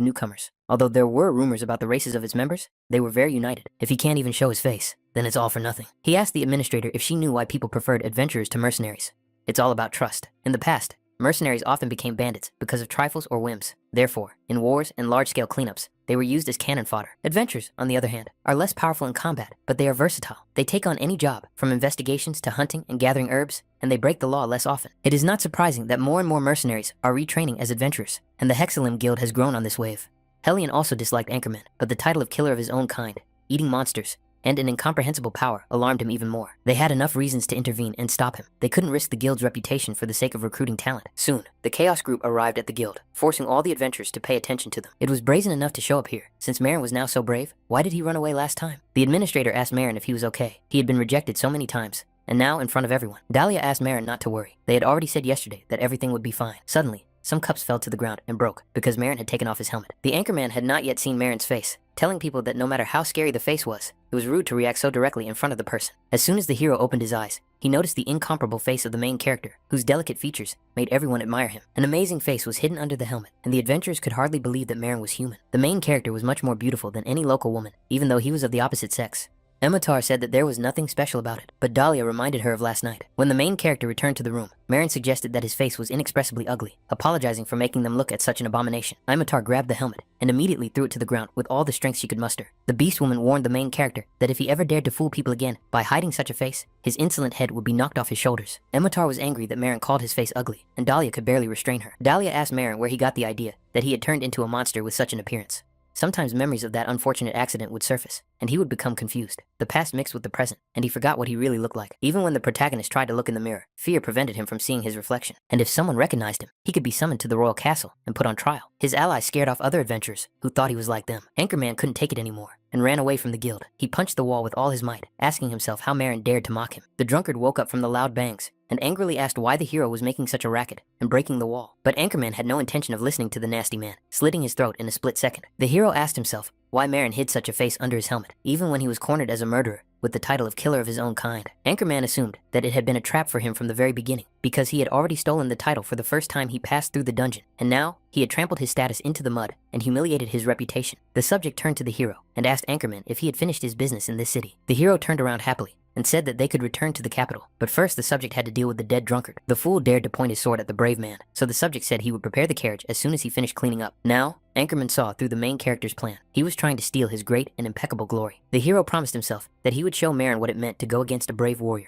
newcomers. Although there were rumors about the races of its members, they were very united. If he can't even show his face, then it's all for nothing. He asked the administrator if she knew why people preferred adventurers to mercenaries. It's all about trust. In the past, mercenaries often became bandits because of trifles or whims. Therefore, in wars and large-scale cleanups, they were used as cannon fodder. Adventurers, on the other hand, are less powerful in combat, but they are versatile. They take on any job, from investigations to hunting and gathering herbs, and they break the law less often. It is not surprising that more and more mercenaries are retraining as adventurers, and the Hexalim Guild has grown on this wave. Helion also disliked Anchorman, but the title of killer of his own kind, eating monsters, and an incomprehensible power alarmed him even more. They had enough reasons to intervene and stop him. They couldn't risk the guild's reputation for the sake of recruiting talent. Soon, the Chaos Group arrived at the guild, forcing all the adventurers to pay attention to them. It was brazen enough to show up here. Since Marin was now so brave, why did he run away last time? The administrator asked Marin if he was okay. He had been rejected so many times, and now in front of everyone. Dahlia asked Marin not to worry. They had already said yesterday that everything would be fine. Suddenly, some cups fell to the ground and broke because Marin had taken off his helmet. The Anchorman had not yet seen Marin's face, telling people that no matter how scary the face was, it was rude to react so directly in front of the person. As soon as the hero opened his eyes, he noticed the incomparable face of the main character, whose delicate features made everyone admire him. An amazing face was hidden under the helmet, and the adventurers could hardly believe that Marin was human. The main character was much more beautiful than any local woman, even though he was of the opposite sex. Emitar said that there was nothing special about it, but Dahlia reminded her of last night. When the main character returned to the room, Marin suggested that his face was inexpressibly ugly, apologizing for making them look at such an abomination. Imitar grabbed the helmet and immediately threw it to the ground with all the strength she could muster. The beast woman warned the main character that if he ever dared to fool people again by hiding such a face, his insolent head would be knocked off his shoulders. Emitar was angry that Marin called his face ugly, and Dahlia could barely restrain her. Dahlia asked Marin where he got the idea that he had turned into a monster with such an appearance. Sometimes memories of that unfortunate accident would surface, and he would become confused. The past mixed with the present, and he forgot what he really looked like. Even when the protagonist tried to look in the mirror, fear prevented him from seeing his reflection. And if someone recognized him, he could be summoned to the royal castle and put on trial. His allies scared off other adventurers who thought he was like them. Anchorman couldn't take it anymore and ran away from the guild. He punched the wall with all his might, asking himself how Marin dared to mock him. The drunkard woke up from the loud bangs and angrily asked why the hero was making such a racket and breaking the wall. But Anchorman had no intention of listening to the nasty man, slitting his throat in a split second. The hero asked himself why Marin hid such a face under his helmet, even when he was cornered as a murderer with the title of killer of his own kind. Anchorman assumed that it had been a trap for him from the very beginning, because he had already stolen the title for the first time he passed through the dungeon, and now he had trampled his status into the mud and humiliated his reputation. The subject turned to the hero and asked Anchorman if he had finished his business in this city. The hero turned around happily and said that they could return to the capital. But first the subject had to deal with the dead drunkard. The fool dared to point his sword at the brave man, so the subject said he would prepare the carriage as soon as he finished cleaning up. Now, Anchorman saw through the main character's plan. He was trying to steal his great and impeccable glory. The hero promised himself that he would show Marin what it meant to go against a brave warrior.